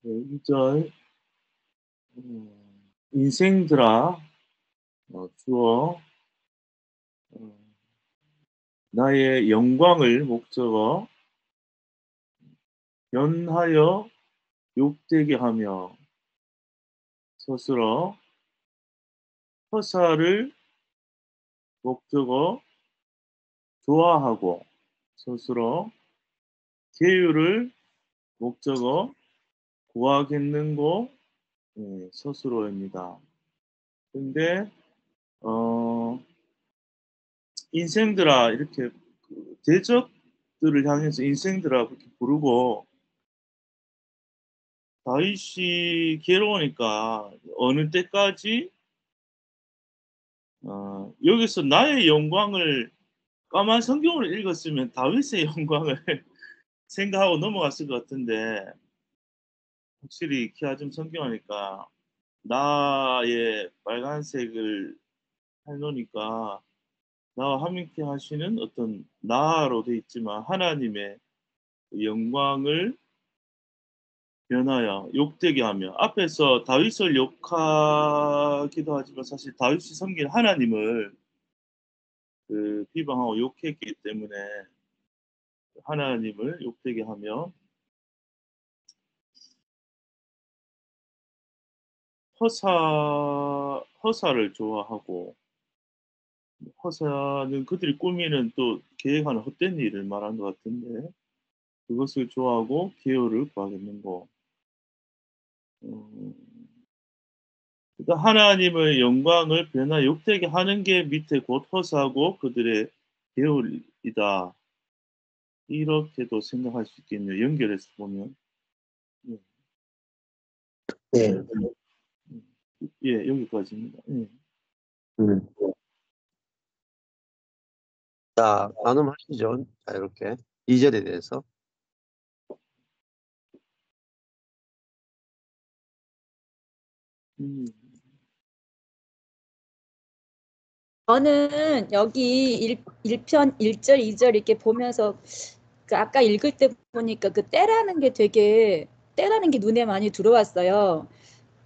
S5: 2절 인생들아 주어 나의 영광을 목적어 연하여 욕되게 하며 스스로 허사를 목적어 좋아하고 스스로 계율을 목적어 구하겠는고 스스로입니다. 근데 인생들아 이렇게 대적들을 향해서 인생들아 그렇게 부르고 다윗이 괴로우니까 어느 때까지 여기서 나의 영광을 까만 성경을 읽었으면 다윗의 영광을 생각하고 넘어갔을 것 같은데 확실히 키아즘 성경하니까 나의 빨간색을 해놓으니까 나와 함께 하시는 어떤 나로 돼 있지만 하나님의 영광을 변하여 욕되게 하며 앞에서 다윗을 욕하기도 하지만 사실 다윗이 섬긴 하나님을 비방하고 욕했기 때문에 하나님을 욕되게 하며 허사를 좋아하고 허사는 그들이 꾸미는 또 계획하는 헛된 일을 말한 것 같은데 그것을 좋아하고 기회를 구하겠는고. 그러니까 하나님의 영광을 변화 욕되게 하는 게 밑에 곧 허사하고 그들의 계율이다. 이렇게도 생각할 수 있겠네요. 연결해서 보면.
S1: 예.
S5: 예, 여기까지입니다. 예.
S1: 자, 나눔하시죠. 자, 이렇게 2절에 대해서.
S3: 저는 여기 1편 1절 2절 이렇게 보면서 그 아까 읽을 때 보니까 그 때라는 게 눈에 많이 들어왔어요.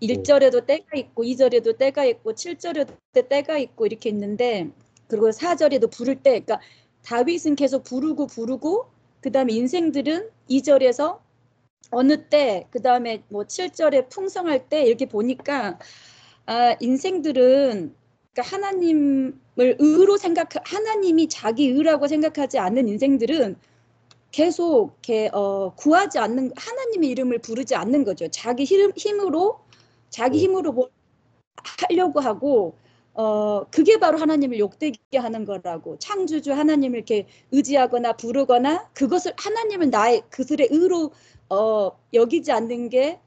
S3: 1절에도 때가 있고 2절에도 때가 있고 7절에도 때가 있고 이렇게 있는데, 그리고 4절에도 부를 때, 그러니까 다윗은 계속 부르고 그다음에 인생들은 2절에서 어느 때, 그다음에 뭐 7절에 풍성할 때 이렇게 보니까 인생들은 그러니까 하나님을 의로 하나님이 자기 의라고 생각하지 않는 인생들은 계속 이렇게 구하지 않는, 하나님의 이름을 부르지 않는 거죠. 자기 힘으로 뭐 하려고 하고, 그게 바로 하나님을 욕되게 하는 거라고. 창조주 하나님을 이렇게 의지하거나 부르거나 그것을 하나님을 그들의 의로 여기지 않는 게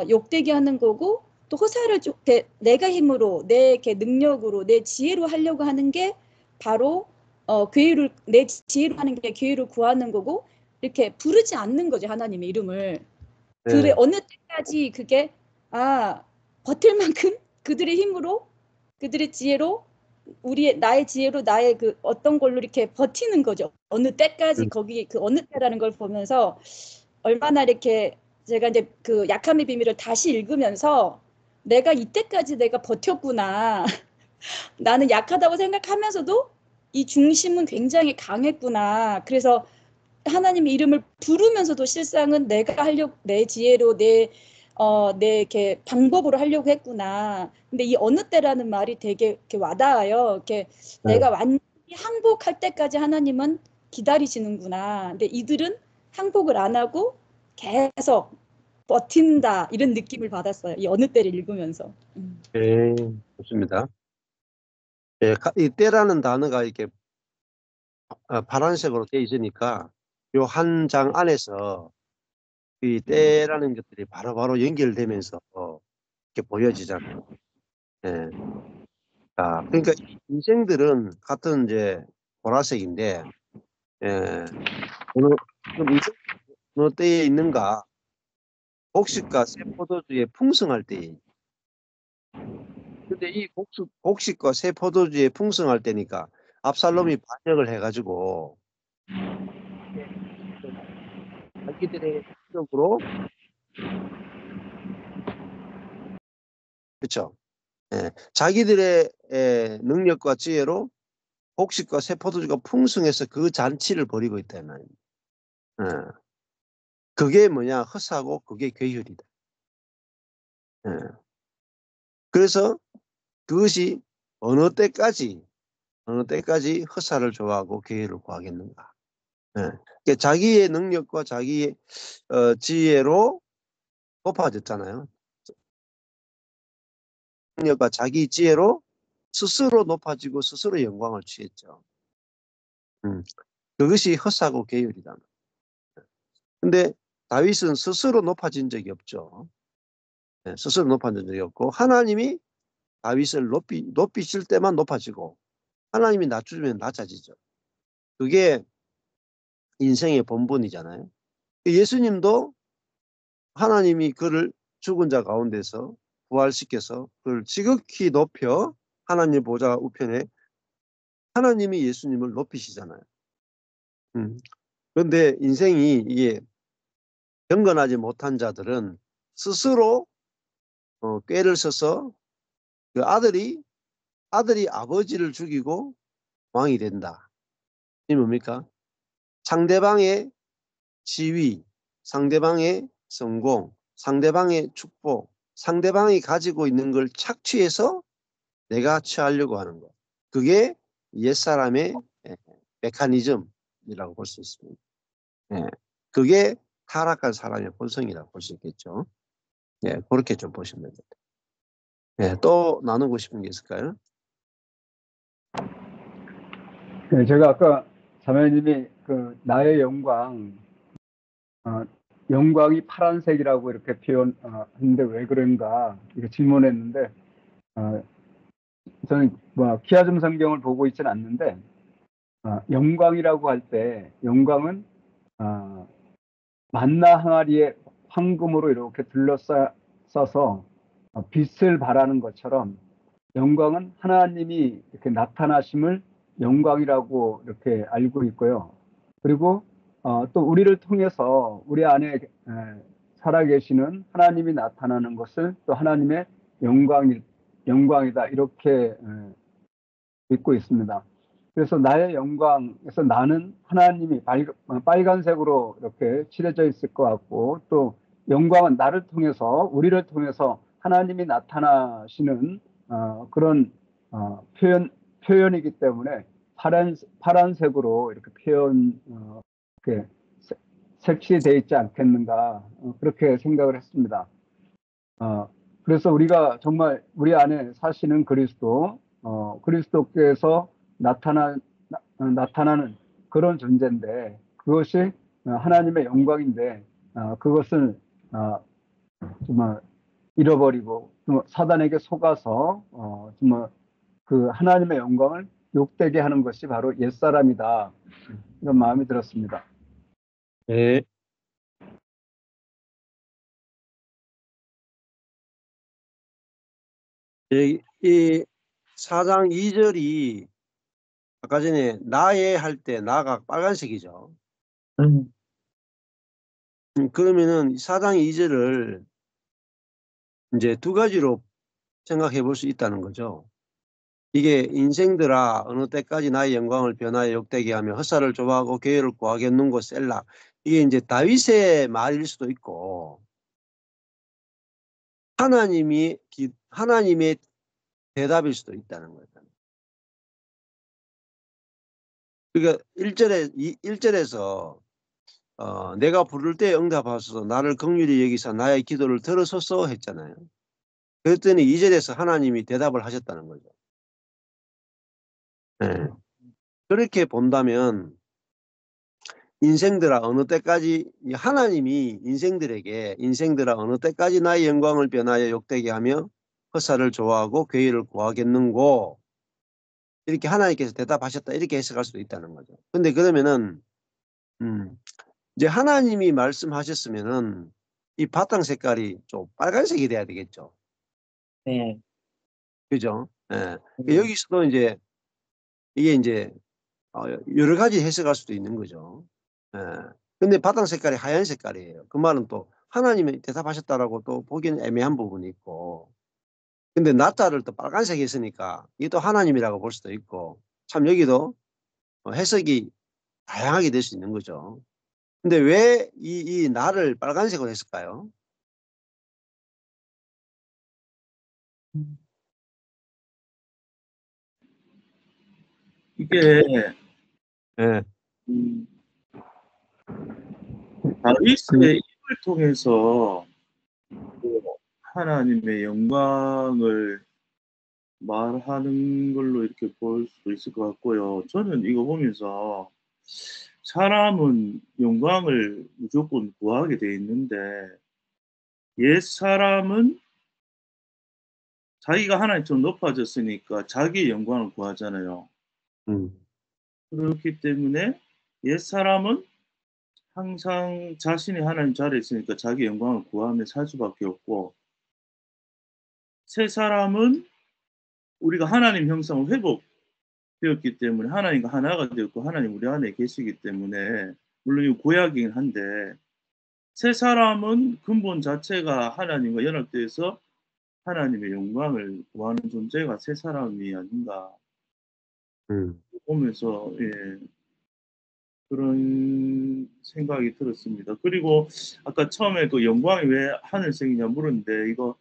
S3: 욕되게 하는 거고, 또 허사를 내가 힘으로 내 이렇게 능력으로 내 지혜로 하려고 하는 게 바로 내 지혜로 하는 게 기회를 구하는 거고, 이렇게 부르지 않는 거죠, 하나님의 이름을. 그래, 어느 때까지 그게 버틸 만큼 그들의 힘으로 그들의 지혜로 나의 지혜로 나의 그 어떤 걸로 이렇게 버티는 거죠. 어느 때까지 거기 그 어느 때라는 걸 보면서 얼마나 이렇게 제가 이제 그 약함의 비밀을 다시 읽으면서 내가 이때까지 내가 버텼구나. 나는 약하다고 생각하면서도 이 중심은 굉장히 강했구나. 그래서 하나님의 이름을 부르면서도 실상은 내가 내 지혜로 내 이렇게 방법으로 하려고 했구나. 근데 이 어느 때라는 말이 되게 이렇게 와닿아요. 이렇게 내가 완전히 항복할 때까지 하나님은 기다리시는구나. 근데 이들은 항복을 안 하고 계속 버틴다, 이런 느낌을 받았어요. 이 어느 때를 읽으면서.
S1: 네, 좋습니다. 예, 이 때라는 단어가 이렇게 파란색으로 되어 있으니까 요 한 장 안에서 이 때라는 것들이 바로바로 연결되면서 이렇게 보여지잖아요. 예. 자, 그러니까 인생들은 같은 이제 보라색인데, 예, 어느 때에 있는가? 곡식과 새 포도주의 풍성할 때에. 근데 이 곡식과 새 포도주의 풍성할 때니까 압살롬이 반역을 해가지고 자기들의 능력으로, 그렇죠? 예, 자기들의 능력과 지혜로 곡식과 새 포도주가 풍성해서 그 잔치를 벌이고 있다 이 말입니다. 예. 그게 뭐냐? 허사고 그게 괴율이다. 예. 그래서 그것이 어느 때까지 허사를 좋아하고 괴율을 구하겠는가? 예. 그러니까 자기의 능력과 자기의 지혜로 높아졌잖아요. 능력과 자기 지혜로 스스로 높아지고 스스로 영광을 취했죠. 그것이 허사고 괴율이다. 근데 다윗은 스스로 높아진 적이 없죠. 네, 스스로 높아진 적이 없고 하나님이 다윗을 높이실 때만 높아지고 하나님이 낮추면 낮아지죠. 그게 인생의 본분이잖아요. 예수님도 하나님이 그를 죽은 자 가운데서 부활시켜서 그를 지극히 높여 하나님 보좌 우편에 하나님이 예수님을 높이시잖아요. 그런데 인생이 이게 경건하지 못한 자들은 스스로 꾀를 써서 그 아들이 아버지를 죽이고 왕이 된다. 이 뭡니까? 상대방의 지위, 상대방의 성공, 상대방의 축복, 상대방이 가지고 있는 걸 착취해서 내가 취하려고 하는 것. 그게 옛사람의 메커니즘이라고 볼 수 있습니다. 그게 타락한 사람의 본성이라고 볼 수 있겠죠. 그렇게 좀 보시면 됩니다. 또 나누고 싶은 게 있을까요?
S10: 네, 제가 아까 자매님이 그 나의 영광, 영광이 파란색이라고 이렇게 표현했는데 왜 그런가 이렇게 질문했는데 저는 뭐 키아즘 성경을 보고 있지는 않는데 영광이라고 할 때 영광은 만나 항아리에 황금으로 이렇게 둘러싸서 빛을 발하는 것처럼 영광은 하나님이 이렇게 나타나심을 영광이라고 이렇게 알고 있고요. 그리고 또 우리를 통해서 우리 안에 살아계시는 하나님이 나타나는 것을 또 하나님의 영광이다 이렇게 믿고 있습니다. 그래서 나의 영광에서 나는 하나님이 빨간색으로 이렇게 칠해져 있을 것 같고 또 영광은 나를 통해서 우리를 통해서 하나님이 나타나시는 그런 표현이기 때문에 파란색으로 이렇게 이렇게 색칠되어 있지 않겠는가 그렇게 생각을 했습니다. 그래서 우리가 정말 우리 안에 사시는 그리스도께서 나타나는 그런 존재인데 그것이 하나님의 영광인데 그것을 정말 잃어버리고 사단에게 속아서 정말 그 하나님의 영광을 욕되게 하는 것이 바로 옛사람이다 이런 마음이 들었습니다.
S1: 네. 이 4장 2절이 아까 전에 나의 할 때 나가 빨간색이죠. 그러면은 4장 2절을 이제 두 가지로 생각해 볼 수 있다는 거죠. 이게 인생들아 어느 때까지 나의 영광을 변하여 욕되게 하며 헛살을 좋아하고 괴를 구하겠는고 셀라. 이게 이제 다윗의 말일 수도 있고 하나님의 대답일 수도 있다는 거예요. 그러니까 1절에서 내가 부를 때 응답하소서 나를 긍휼히 여기사 나의 기도를 들으소서 했잖아요. 그랬더니 2절에서 하나님이 대답을 하셨다는 거죠. 네. 그렇게 본다면 인생들아 어느 때까지 하나님이 인생들아 어느 때까지 나의 영광을 변하여 욕되게 하며 헛살을 좋아하고 괴의를 구하겠는고 이렇게 하나님께서 대답하셨다 이렇게 해석할 수도 있다는 거죠. 근데 그러면은 이제 하나님이 말씀하셨으면은 이 바탕 색깔이 좀 빨간색이 돼야 되겠죠.
S6: 네.
S1: 그죠? 여기서도 이제 이게 이제 여러 가지 해석할 수도 있는 거죠. 근데 바탕 색깔이 하얀 색깔이에요. 그 말은 또 하나님이 대답하셨다라고 또 보기는 애매한 부분이 있고 근데 낮자를 또 빨간색이 있으니까 이게 또 하나님이라고 볼 수도 있고 참 여기도 해석이 다양하게 될 수 있는 거죠. 근데 왜 이 나를 빨간색으로 했을까요?
S5: 이게
S1: 예.
S5: 다윗의 입을 통해서 하나님의 영광을 말하는 걸로 이렇게 볼 수도 있을 것 같고요. 저는 이거 보면서 사람은 영광을 무조건 구하게 돼 있는데 옛 사람은 자기가 하나님처럼 높아졌으니까 자기의 영광을 구하잖아요. 그렇기 때문에 옛 사람은 항상 자신이 하나님 자리에 있으니까 자기 영광을 구하며 살 수밖에 없고 새 사람은 우리가 하나님 형상을 회복되었기 때문에 하나님과 하나가 되었고 하나님 우리 안에 계시기 때문에 물론 이 구약이긴 한데 새 사람은 근본 자체가 하나님과 연합되어서 하나님의 영광을 구하는 존재가 새 사람이 아닌가 보면서 그런 생각이 들었습니다. 그리고 아까 처음에 그 영광이 왜 하늘색이냐 물었는데 이거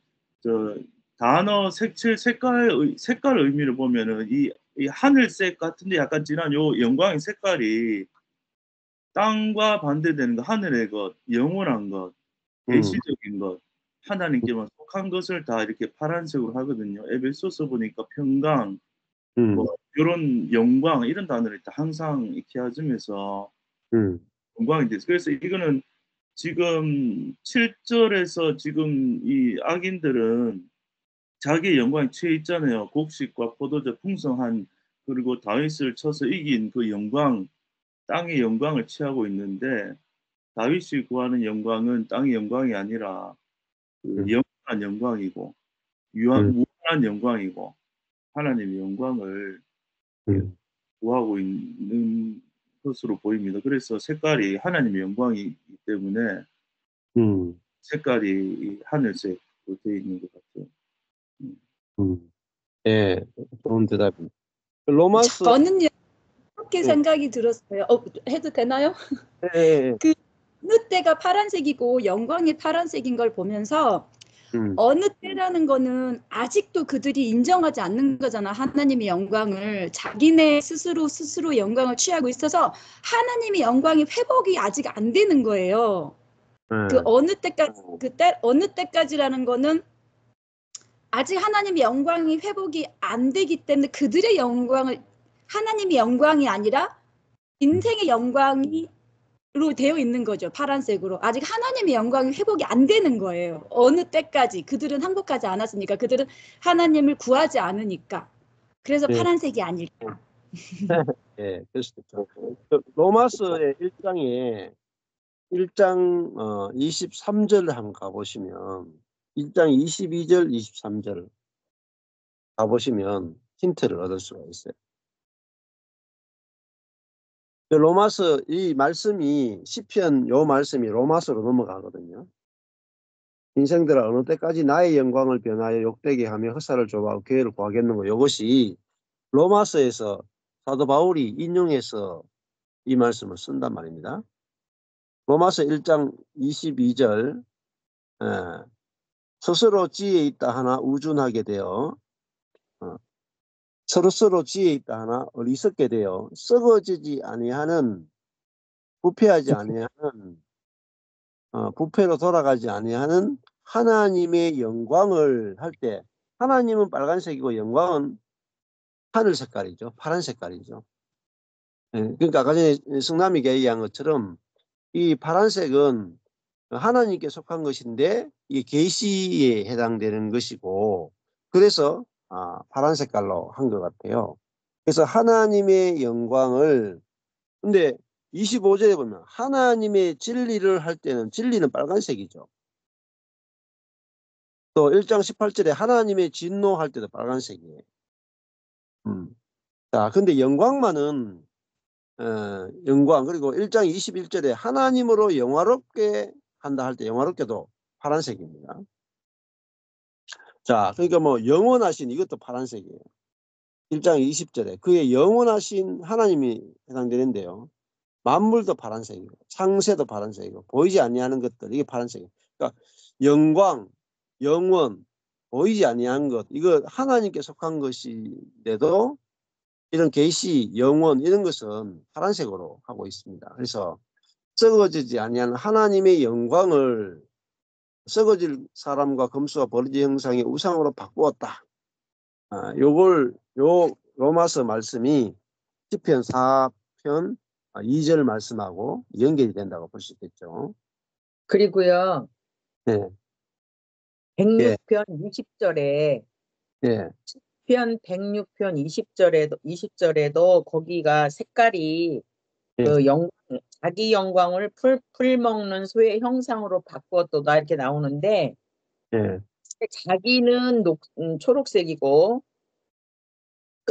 S5: 단어 색칠 색깔 의미를 보면은 이 하늘색 같은데 약간 진한 요 영광의 색깔이 땅과 반대되는 것, 하늘의 것, 영원한 것, 계시적인 것, 하나님께만 속한 것을 다 이렇게 파란색으로 하거든요. 에베소서 보니까 평강, 뭐 이런 영광 이런 단어를 항상 익히 하면서 영광이 돼서 그래서 이거는 지금 7절에서 지금 이 악인들은 자기의 영광에 취해 있잖아요. 곡식과 포도주 풍성한 그리고 다윗을 쳐서 이긴 그 영광, 땅의 영광을 취하고 있는데 다윗이 구하는 영광은 땅의 영광이 아니라 그 영원한 영광이고 무한한 영광이고 하나님의 영광을 구하고 있는 것으로 보입니다. 그래서 색깔이 하나님의 영광이기 때문에 색깔이 하늘색으로 되어 있는 것 같아요.
S1: 예, 좋은 대답입니다. 로마서
S3: 저는요 그렇게
S1: 예.
S3: 생각이 들었어요. 해도 되나요?
S1: 예.
S3: 그 어느 때가 파란색이고 영광이 파란색인 걸 보면서 어느 때라는 거는 아직도 그들이 인정하지 않는 거잖아. 하나님의 영광을 자기네 스스로 영광을 취하고 있어서 하나님의 영광이 회복이 아직 안 되는 거예요. 그 어느 때까지라는 거는 아직 하나님의 영광이 회복이 안 되기 때문에 그들의 영광을 하나님의 영광이 아니라 인생의 영광이 로 되어 있는 거죠. 파란색으로. 아직 하나님의 영광이 회복이 안 되는 거예요. 어느 때까지. 그들은 항복하지 않았으니까. 그들은 하나님을 구하지 않으니까. 그래서 파란색이 아닐까.
S1: 예, 그럴 수도 있죠. 로마서의 1장 23절을 한번 가보시면 1장 22절, 23절 가보시면 힌트를 얻을 수가 있어요. 로마서 이 말씀이 시편 요 말씀이 로마서로 넘어가거든요. 인생들아 어느 때까지 나의 영광을 변하여 욕되게 하며 흑사를 좁아하고 교회를 구하겠는가. 이것이 로마서에서 사도 바울이 인용해서 이 말씀을 쓴단 말입니다. 로마서 1장 22절 스스로 지혜 있다 하나 우준하게 되어 서로 지혜 있다 하나 어리석게 되어 썩어지지 아니하는 부패하지 아니하는 부패로 돌아가지 아니하는 하나님의 영광을 할 때 하나님은 빨간색이고 영광은 하늘 색깔이죠. 파란 색깔이죠. 그러니까 아까 전에 성남이가 얘기한 것처럼 이 파란색은 하나님께 속한 것인데 이게 계시에 해당되는 것이고 그래서 파란 색깔로 한 것 같아요. 그래서 하나님의 영광을 근데 25절에 보면 하나님의 진리를 할 때는 진리는 빨간색이죠. 또 1장 18절에 하나님의 진노할 때도 빨간색이에요. 자, 근데 영광만은 영광 그리고 1장 21절에 하나님으로 영화롭게 한다 할 때 영화롭게도 파란색입니다. 자, 그러니까 뭐 영원하신 이것도 파란색이에요. 1장 20절에 그의 영원하신 하나님이 해당되는데요. 만물도 파란색이고 창세도 파란색이고 보이지 아니하는 것들 이게 파란색이에요. 그러니까 영광, 영원, 보이지 아니한 것 이거 하나님께 속한 것인데도 이런 계시, 영원 이런 것은 파란색으로 하고 있습니다. 그래서 썩어지지 아니하는 하나님의 영광을 썩어질 사람과 검수와 버러지 형상의 우상으로 바꾸었다. 요 로마서 말씀이 시편 4편 2절 말씀하고 연결이 된다고 볼 수 있겠죠.
S6: 그리고요.
S1: 네.
S6: 106편 20절에
S1: 네.
S6: 시편 106편 20절에도 거기가 색깔이 그 자기 영광을 풀 먹는 소의 형상으로 바꾸었도다 이렇게 나오는데 자기는 초록색이고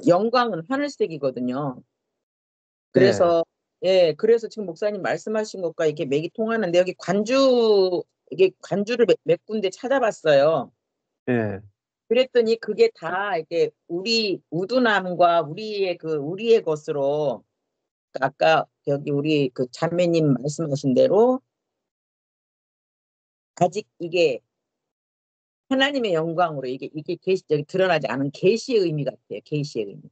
S6: 영광은 하늘색이거든요. 그래서 그래서 지금 목사님 말씀하신 것과 이게 맥이 통하는데 여기 관주를 몇 군데 찾아봤어요. 그랬더니 그게 다 이렇게 우리 우둔함과 우리의 것으로 아까 여기 우리 그 자매님 말씀하신 대로 아직 이게 하나님의 영광으로 이게 계시 여기 드러나지 않은 계시의 의미 같아요. 계시의 의미.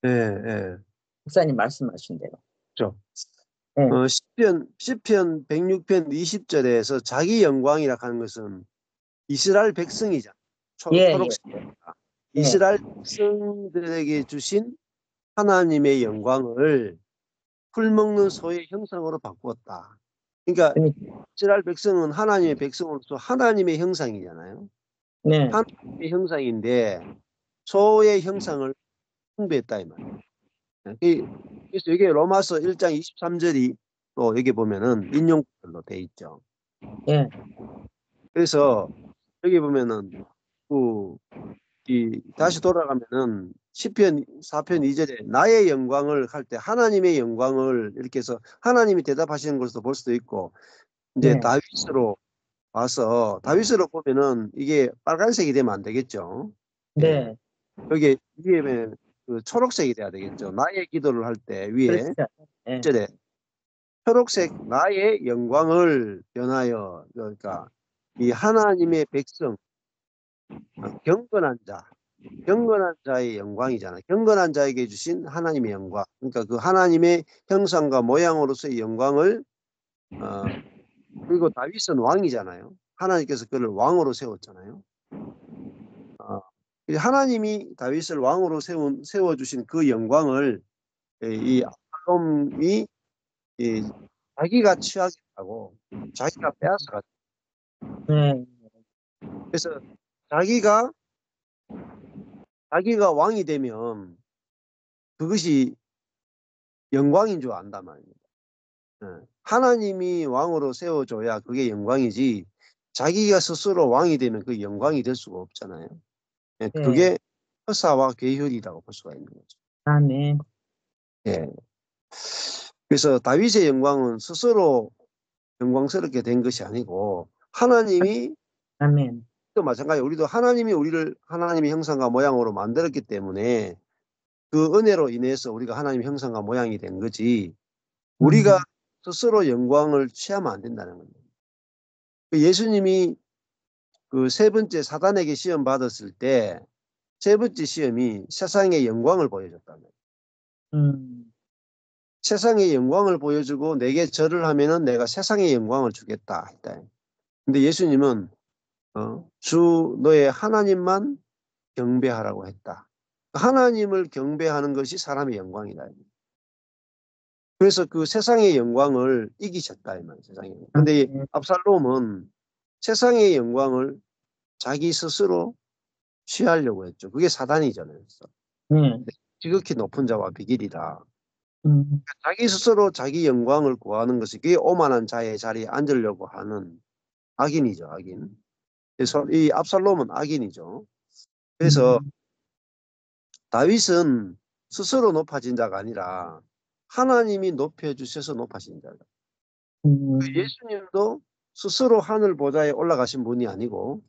S1: 예, 예.
S6: 목사님 말씀하신 대로.
S1: 그렇죠.
S6: 네.
S1: 시편 106편 20절에서 자기 영광이라 하는 것은 이스라엘 백성이잖아. 초록색. 이스라엘 백성들에게 주신 하나님의 영광을 풀먹는 소의 형상으로 바꾸었다. 그러니까 이스라엘 백성은 하나님의 백성으로서 하나님의 형상이잖아요.
S6: 네.
S1: 하나님의 형상인데 소의 형상을 숭배했다 이 말이에요. 그래서 여기 로마서 1장 23절이 또 여기 보면은 인용글로 돼 있죠.
S6: 예.
S1: 그래서 여기 보면은 다시 돌아가면은 시편 4편 2절에 나의 영광을 할 때 하나님의 영광을 이렇게 해서 하나님이 대답하시는 것도 볼 수도 있고 이제 다윗으로 와서 다윗으로 보면은 이게 빨간색이 되면 안 되겠죠.
S6: 네.
S1: 여기 위에 그 초록색이 돼야 되겠죠. 나의 기도를 할 때 위에
S6: 그렇죠. 네.
S1: 1절에 초록색 나의 영광을 변하여 그러니까 이 하나님의 백성 경건한 자의 영광이잖아요. 경건한 자에게 주신 하나님의 영광. 그러니까 그 하나님의 형상과 모양으로서의 영광을 그리고 다윗은 왕이잖아요. 하나님께서 그를 왕으로 세웠잖아요. 하나님이 다윗을 왕으로 세워주신 그 영광을 이 압살롬이 자기가 취하겠다고 자기가 빼앗아가지고 그래서 자기가 왕이 되면 그것이 영광인 줄 안단 말입니다. 하나님이 왕으로 세워줘야 그게 영광이지 자기가 스스로 왕이 되면 그 영광이 될 수가 없잖아요. 그게 허사와 괴혈이라고 볼 수가 있는 거죠.
S6: 아멘.
S1: 예. 그래서 다윗의 영광은 스스로 영광스럽게 된 것이 아니고 하나님이
S6: 아멘.
S1: 또 마찬가지 우리도 하나님이 우리를 하나님의 형상과 모양으로 만들었기 때문에 그 은혜로 인해서 우리가 하나님의 형상과 모양이 된 거지 우리가 스스로 영광을 취하면 안 된다는 겁니다. 예수님이 그 세 번째 사단에게 시험 받았을 때 세 번째 시험이 세상의 영광을 보여줬다는 거예요. 세상의 영광을 보여주고 내게 절을 하면은 내가 세상의 영광을 주겠다 했다. 근데 예수님은 주 너의 하나님만 경배하라고 했다. 하나님을 경배하는 것이 사람의 영광이다. 그래서 그 세상의 영광을 이기셨다 이 말이에요. 세상의. 근데 압살롬은 세상의 영광을 자기 스스로 취하려고 했죠. 그게 사단이잖아요. 지극히 높은 자와 비길이다. 자기 스스로 자기 영광을 구하는 것이 그게 오만한 자의 자리에 앉으려고 하는 악인이죠. 악인. 그래서 이 압살롬은 악인이죠. 그래서 다윗은 스스로 높아진 자가 아니라 하나님이 높여주셔서 높아진 자다. 예수님도 스스로 하늘 보좌에 올라가신 분이 아니고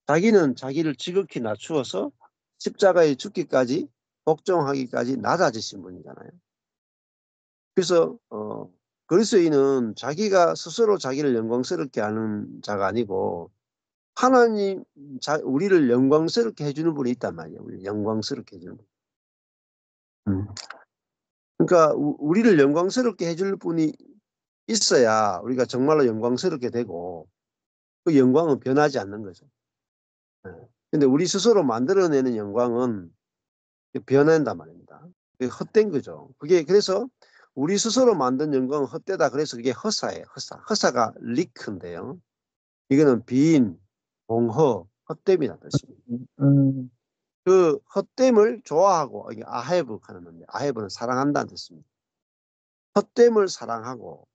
S1: 자기는 자기를 지극히 낮추어서 십자가에 죽기까지 복종하기까지 낮아지신 분이잖아요. 그래서 그리스도인은 자기가 스스로 자기를 영광스럽게 하는 자가 아니고 하나님 우리를 영광스럽게 해주는 분이 있단 말이에요. 우리를 영광스럽게 해주는 분. 그러니까 우리를 영광스럽게 해줄 분이 있어야 우리가 정말로 영광스럽게 되고 그 영광은 변하지 않는 거죠. 근데 우리 스스로 만들어내는 영광은 변한단 말입니다. 그게 헛된 거죠. 그게 그래서 우리 스스로 만든 영광은 헛되다. 그래서 그게 허사예요. 허사가 리크인데요. 이거는 빈, 공허, 헛됨이라는 뜻입니다. 그 헛됨을 좋아하고 이게 아헤브 하는 건데 아헤브는 사랑한다는 뜻입니다. 헛됨을 사랑하고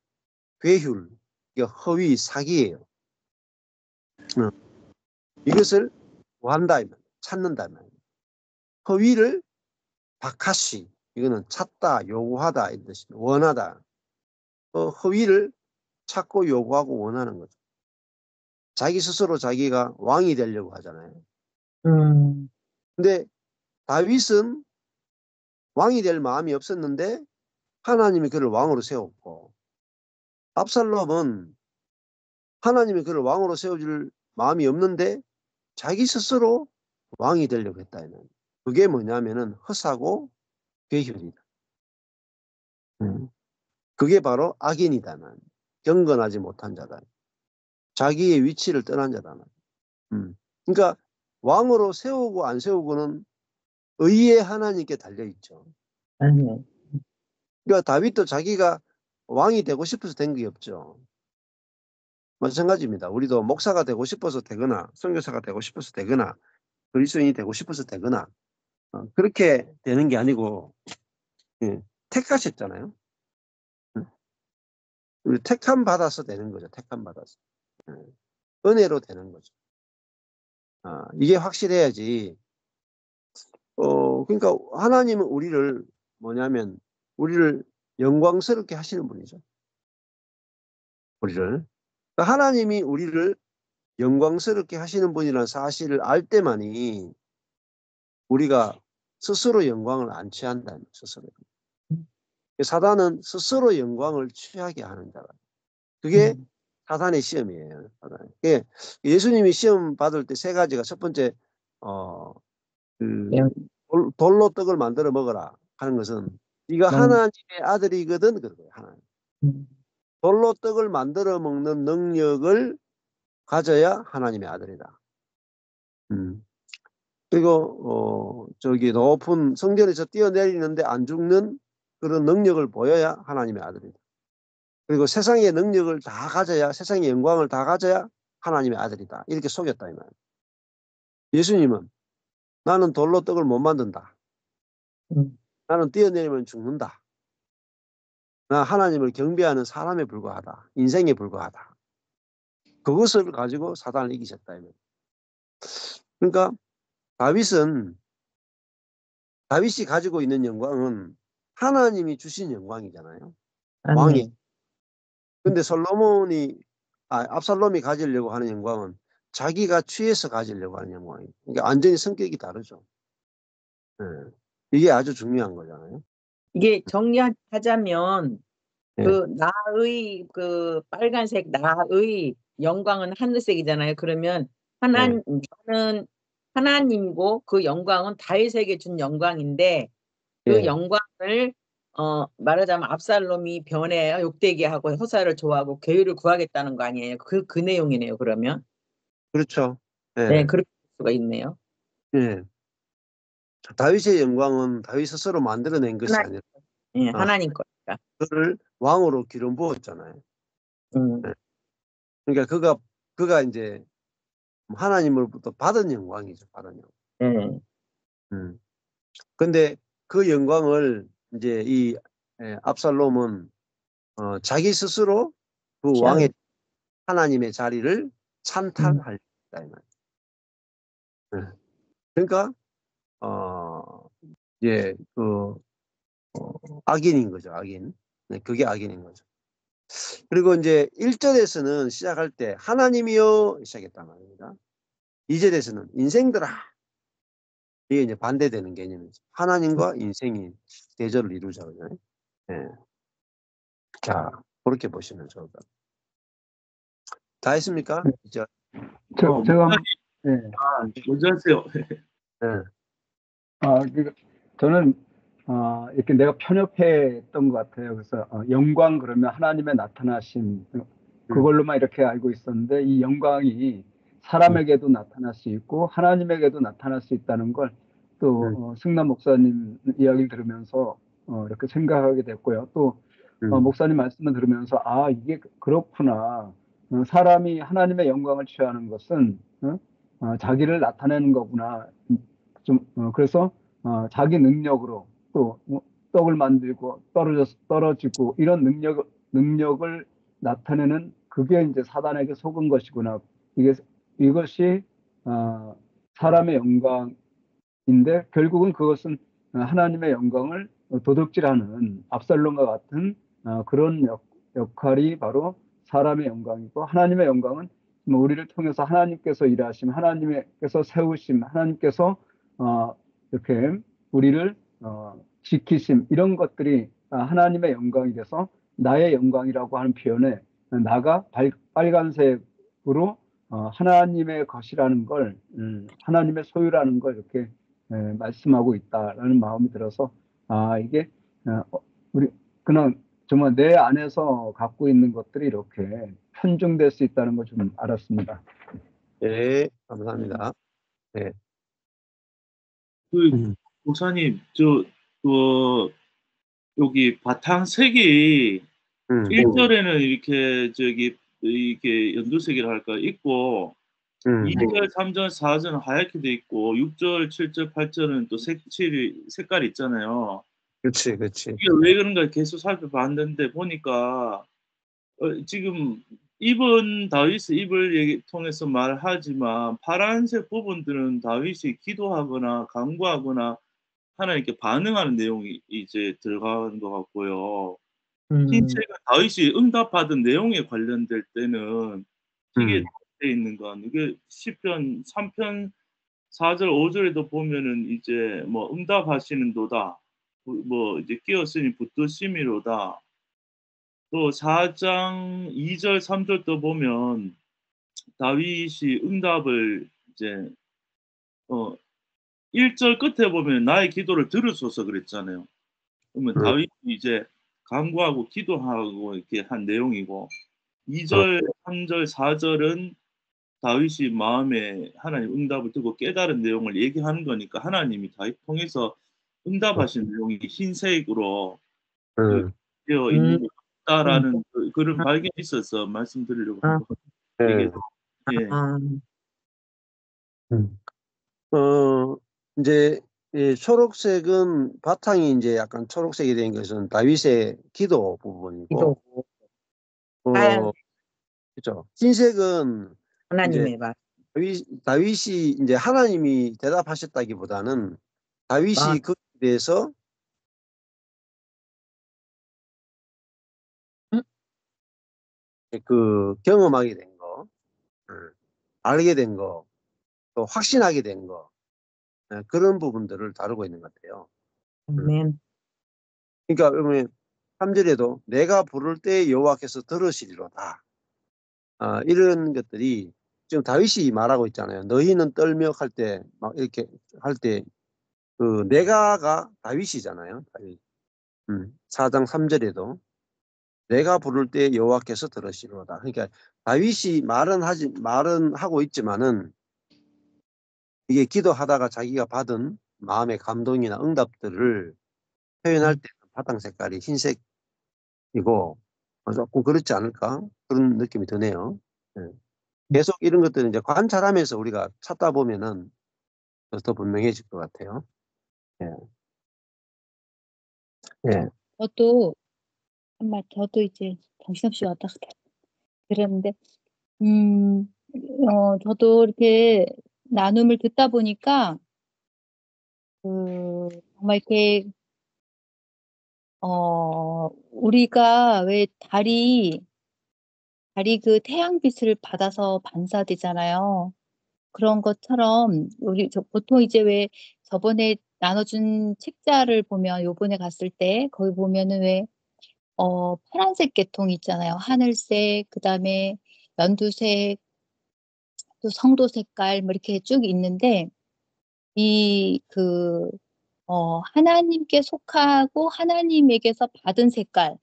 S1: 괴휼, 이게 허위, 사기예요. 이것을 구한다, 찾는다. 허위를 바카시, 이거는 찾다, 요구하다 이런 뜻입니다. 원하다. 허위를 찾고 요구하고 원하는 거죠. 자기 스스로 자기가 왕이 되려고 하잖아요. 근데 다윗은 왕이 될 마음이 없었는데 하나님이 그를 왕으로 세웠고 압살롬은 하나님이 그를 왕으로 세워줄 마음이 없는데 자기 스스로 왕이 되려고 했다는. 그게 뭐냐면은 허사고 괴혈이다. 그게 바로 악인이다는. 경건하지 못한 자다. 자기의 위치를 떠난 자다. 그러니까 왕으로 세우고 안 세우고는 의의 하나님께 달려있죠. 그러니까 다윗도 자기가 왕이 되고 싶어서 된 게 없죠. 마찬가지입니다. 우리도 목사가 되고 싶어서 되거나 선교사가 되고 싶어서 되거나 그리스도인이 되고 싶어서 되거나 그렇게 되는 게 아니고 택하셨잖아요. 우리 택함 받아서 되는 거죠. 택함 받아서. 은혜로 되는 거죠. 이게 확실해야지. 그러니까 하나님은 우리를 뭐냐면 우리를 영광스럽게 하시는 분이죠. 우리를. 그러니까 하나님이 우리를 영광스럽게 하시는 분이라는 사실을 알 때만이 우리가 스스로 영광을 안 취한다는 스스로. 사단은 스스로 영광을 취하게 하는 자라. 그게 사단의 시험이에요. 예수님이 시험 받을 때 세 가지가 첫 번째 돌로 떡을 만들어 먹어라 하는 것은 네가 하나님의 아들이거든 그러고요. 하나님. 돌로 떡을 만들어 먹는 능력을 가져야 하나님의 아들이다. 그리고 저기 높은 성전에서 뛰어내리는데 안 죽는 그런 능력을 보여야 하나님의 아들이다. 그리고 세상의 능력을 다 가져야 세상의 영광을 다 가져야 하나님의 아들이다. 이렇게 속였다 이 말이에요. 예수님은 나는 돌로 떡을 못 만든다. 나는 뛰어내리면 죽는다. 나 하나님을 경배하는 사람에 불과하다. 인생에 불과하다. 그것을 가지고 사단을 이기셨다. 그러니까 다윗이 가지고 있는 영광은 하나님이 주신 영광이잖아요. 왕이. 근데 압살롬이 가지려고 하는 영광은 자기가 취해서 가지려고 하는 영광이에요. 그러니까 완전히 성격이 다르죠. 이게 아주 중요한 거잖아요.
S6: 이게 정리하자면 그 나의 그 빨간색 나의 영광은 하늘색이잖아요. 그러면 저는 하나님이고 그 영광은 다윗에게 준 영광인데 그 영광을 말하자면 압살롬이 변해 욕되게 하고 허사를 좋아하고 계율을 구하겠다는 거 아니에요. 그 내용이네요. 그러면.
S1: 그렇죠.
S6: 네, 그렇게 볼 수가 있네요.
S1: 다윗의 영광은 다윗 스스로 만들어낸 것이 아니라
S6: 하나님 거니까.
S1: 그를 왕으로 기름 부었잖아요. 그러니까 그가 이제 하나님으로부터 받은 영광이죠. 받은 영광. 근데 그 영광을 이제 이 압살롬은 자기 스스로 그 왕의 하나님의 자리를 찬탈하려 했다. 그러니까 악인인 거죠. 악인. 그게 악인인 거죠. 그리고 이제 1절에서는 시작할 때 하나님이여 시작했단 말입니다. 2절에서는 인생들아. 이게 이제 반대되는 개념이죠. 하나님과 인생이 대조를 이루자. 자, 그렇게 보시면 좋을 것 같아요. 다 했습니까?
S10: 제가
S5: 먼저 하세요.
S10: 저는 이렇게 내가 편협했던 것 같아요. 그래서 영광 그러면 하나님의 나타나심 그걸로만 이렇게 알고 있었는데 이 영광이 사람에게도 나타날 수 있고 하나님에게도 나타날 수 있다는 걸 또 승남 목사님 이야기를 들으면서 이렇게 생각하게 됐고요. 또 목사님 말씀을 들으면서 이게 그렇구나. 사람이 하나님의 영광을 취하는 것은 자기를 나타내는 거구나. 그래서 자기 능력으로 또 떡을 만들고 떨어지고 이런 능력을 나타내는 그게 이제 사단에게 속은 것이구나. 이것이 사람의 영광인데 결국은 그것은 하나님의 영광을 도둑질하는 압살롬과 같은 그런 역할이 바로 사람의 영광이고 하나님의 영광은 우리를 통해서 하나님께서 일하심, 하나님께서 세우심, 하나님께서 이렇게 우리를 지키심 이런 것들이 하나님의 영광이 돼서 나의 영광이라고 하는 표현에 나가 빨간색으로 하나님의 것이라는 걸, 하나님의 소유라는 걸 이렇게 말씀하고 있다라는 마음이 들어서 이게 우리 그냥 정말 내 안에서 갖고 있는 것들이 이렇게 편중될 수 있다는 걸 좀 알았습니다.
S1: 네, 감사합니다. 네.
S5: 목사님, 여기 바탕색이 1절에는 이렇게 연두색이라 할까 있고 2절, 3절, 4절은 하얗게 돼 있고 6절, 7절, 8절은 또 색깔이 있잖아요.
S1: 그렇지.
S5: 이게 왜 그런가 계속 살펴봤는데 보니까 지금 입은 다윗의 입을 통해서 말하지만 파란색 부분들은 다윗이 기도하거나 간구하거나 하나님께 반응하는 내용이 이제 들어가는 것 같고요. 흰색은 다윗이 응답받은 내용에 관련될 때는 이게 돼 있는 건 이게 시편 3편 4절 5절에도 보면은 이제 뭐 응답하시는도다 뭐 이제 끼었으니 붙드심이로다. 또 4장 2절 3절도 보면 다윗이 응답을 이제 1절 끝에 보면 나의 기도를 들으소서 그랬잖아요. 그러면 다윗이 이제 간구하고 기도하고 이렇게 한 내용이고 2절, 3절, 4절은 다윗이 마음에 하나님 응답을 듣고 깨달은 내용을 얘기하는 거니까 하나님이 다윗 통해서 응답하신 내용이 흰색으로 되어 있는 것다라는 그런 발견이 있어서 말씀드리려고 한번 얘기해서
S1: 이제 이 초록색은 바탕이 이제 약간 초록색이 된 것은 다윗의 기도 부분이고, 그렇죠. 흰색은
S6: 하나님의 말.
S1: 다윗이 이제 하나님이 대답하셨다기보다는 다윗이 그에 대해서 그 경험하게 된 거, 알게 된 거, 또 확신하게 된 거, 그런 부분들을 다루고 있는 것 같아요.
S6: 아멘.
S1: 그러니까 그러면 3절에도 내가 부를 때 여호와께서 들으시리로다. 이런 것들이 지금 다윗이 말하고 있잖아요. 너희는 떨며 할 때 막 이렇게 할 때 그 내가가 다윗이잖아요. 다윗. 4장 3절에도 내가 부를 때 여호와께서 들으시리로다. 그러니까 다윗이 말은 하고 있지만은 이게 기도하다가 자기가 받은 마음의 감동이나 응답들을 표현할 때는 바탕 색깔이 흰색이고 조금 그렇지 않을까 그런 느낌이 드네요. 계속 이런 것들은 이제 관찰하면서 우리가 찾다 보면은 더 분명해질 것 같아요.
S3: 저도 이제 정신없이 왔다 갔다 그랬는데, 저도 이렇게 나눔을 듣다 보니까, 정말 이렇게, 우리가 왜 달이 그 태양빛을 받아서 반사되잖아요. 그런 것처럼, 보통 이제 왜 저번에 나눠준 책자를 보면, 요번에 갔을 때, 거기 보면은 왜, 파란색 계통 있잖아요. 하늘색, 그 다음에 연두색, 또 성도 색깔, 뭐 이렇게 쭉 있는데, 하나님께 속하고 하나님에게서 받은 색깔,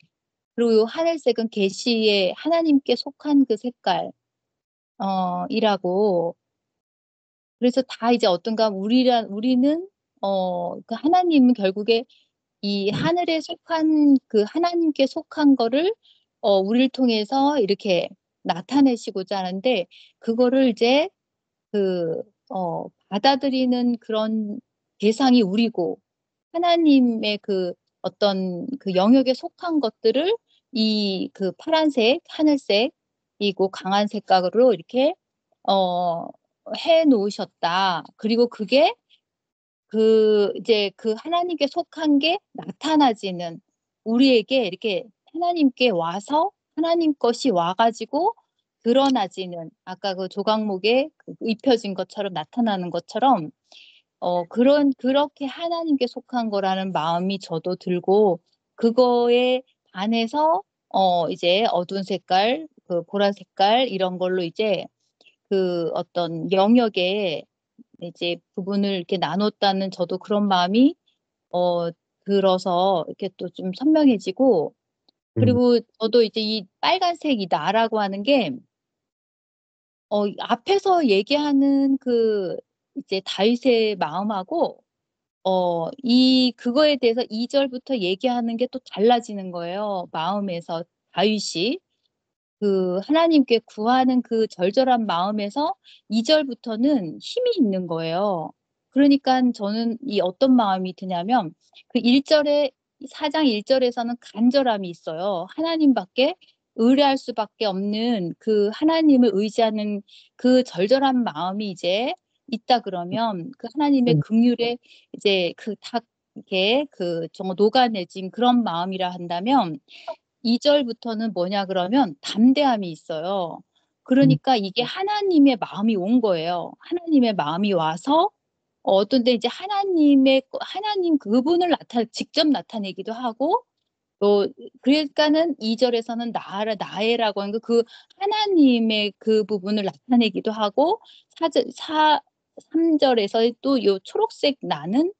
S3: 그리고 요 하늘색은 계시의 하나님께 속한 그 색깔, 이라고. 그래서 다 이제 어떤가 우리는, 그 하나님은 결국에 이 하늘에 속한 그 하나님께 속한 거를 우리를 통해서 이렇게 나타내시고자 하는데 그거를 이제 받아들이는 그런 대상이 우리고 하나님의 그 어떤 그 영역에 속한 것들을 이 그 파란색, 하늘색이고 강한 색깔로 이렇게 해 놓으셨다. 그리고 그게 이제 그 하나님께 속한 게 나타나지는 우리에게 이렇게 하나님께 와서 하나님 것이 와가지고 드러나지는 아까 그 조각목에 입혀진 것처럼 나타나는 것처럼 그렇게 하나님께 속한 거라는 마음이 저도 들고 그거에 반해서 이제 어두운 색깔, 그 보라 색깔 이런 걸로 이제
S7: 그 어떤 영역에 이제 부분을 이렇게 나눴다는 저도 그런 마음이 들어서 이렇게 또 좀 선명해지고, 그리고 저도 이제 이 빨간색 이 나라고 하는 게 앞에서 얘기하는 그 이제 다윗의 마음하고 그거에 대해서 2절부터 얘기하는 게 또 달라지는 거예요. 마음에서 다윗이 그 하나님께 구하는 그 절절한 마음에서 2절부터는 힘이 있는 거예요. 그러니까 저는 이 어떤 마음이 드냐면 그 1절에 4장 1절에서는 간절함이 있어요. 하나님밖에 의뢰할 수밖에 없는 그 하나님을 의지하는 그 절절한 마음이 이제 있다 그러면 그 하나님의 긍휼에 이제 그 다 이렇게 그 정말 녹아내진 그런 마음이라 한다면 2절부터는 뭐냐 그러면 담대함이 있어요. 그러니까 이게 하나님의 마음이 온 거예요. 하나님의 마음이 와서 어떤 데 이제 하나님 그분을 직접 나타내기도 하고 또 그러니까는 2절에서는 나애라고 하는 그 하나님의 그 부분을 나타내기도 하고 3절에서 또 요 초록색 나는